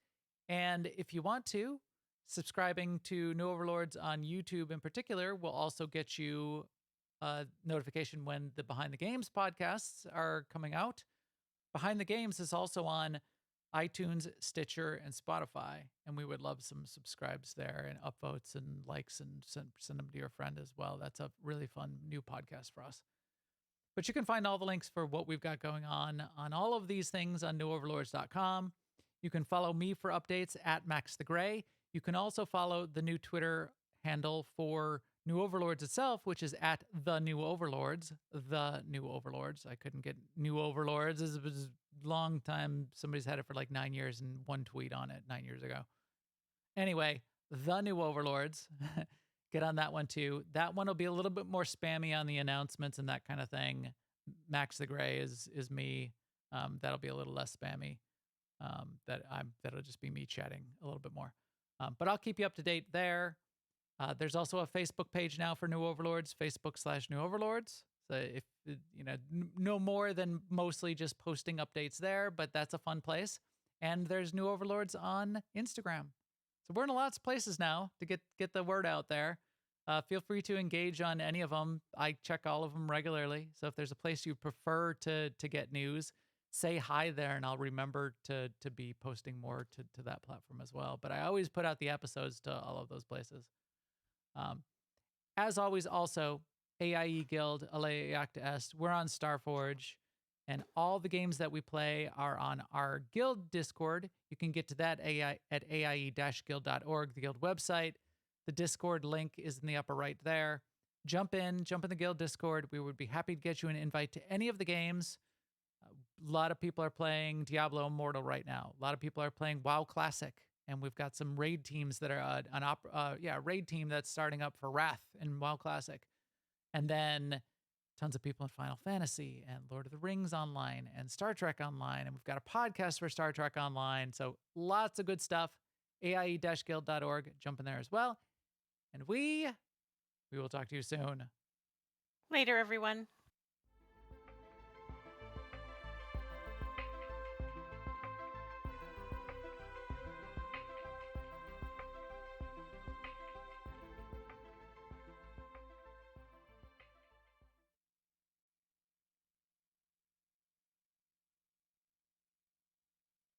And if you want to, subscribing to New Overlords on YouTube in particular will also get you a notification when the Behind the Games podcasts are coming out. Behind the Games is also on iTunes, Stitcher, and Spotify. And we would love some subscribes there and upvotes and likes and send them to your friend as well. That's a really fun new podcast for us. But you can find all the links for what we've got going on all of these things on newoverlords.com. You can follow me for updates at Max the Gray. You can also follow the new Twitter handle for New Overlords itself, which is at the New Overlords. The New Overlords. I couldn't get New Overlords. It was a long time. Somebody's had it for like 9 years and 1 tweet on it 9 years ago. Anyway, the New Overlords. Get on that one too. That one will be a little bit more spammy on the announcements and that kind of thing. Max the Gray is me. That'll be a little less spammy. That'll just be me chatting a little bit more. But I'll keep you up to date there. There's also a Facebook page now for New Overlords, Facebook/New Overlords. So if no more than mostly just posting updates there, but that's a fun place. And there's New Overlords on Instagram. So we're in lots of places now to get the word out there. Feel free to engage on any of them. I check all of them regularly. So if there's a place you prefer to get news, say hi there, and I'll remember to be posting more to that platform as well. But I always put out the episodes to all of those places. As always, also, AIE Guild, Alea Act Est, we're on Starforge, and all the games that we play are on our Guild Discord. You can get to that at aie-guild.org, the Guild website. The Discord link is in the upper right there. Jump in the Guild Discord. We would be happy to get you an invite to any of the games. A lot of people are playing Diablo Immortal right now. A lot of people are playing WoW Classic. And we've got some raid teams that are raid team that's starting up for Wrath and WoW Classic. And then tons of people in Final Fantasy and Lord of the Rings Online and Star Trek Online. And we've got a podcast for Star Trek Online. So lots of good stuff. AIE-guild.org. Jump in there as well. And we will talk to you soon. Later, everyone.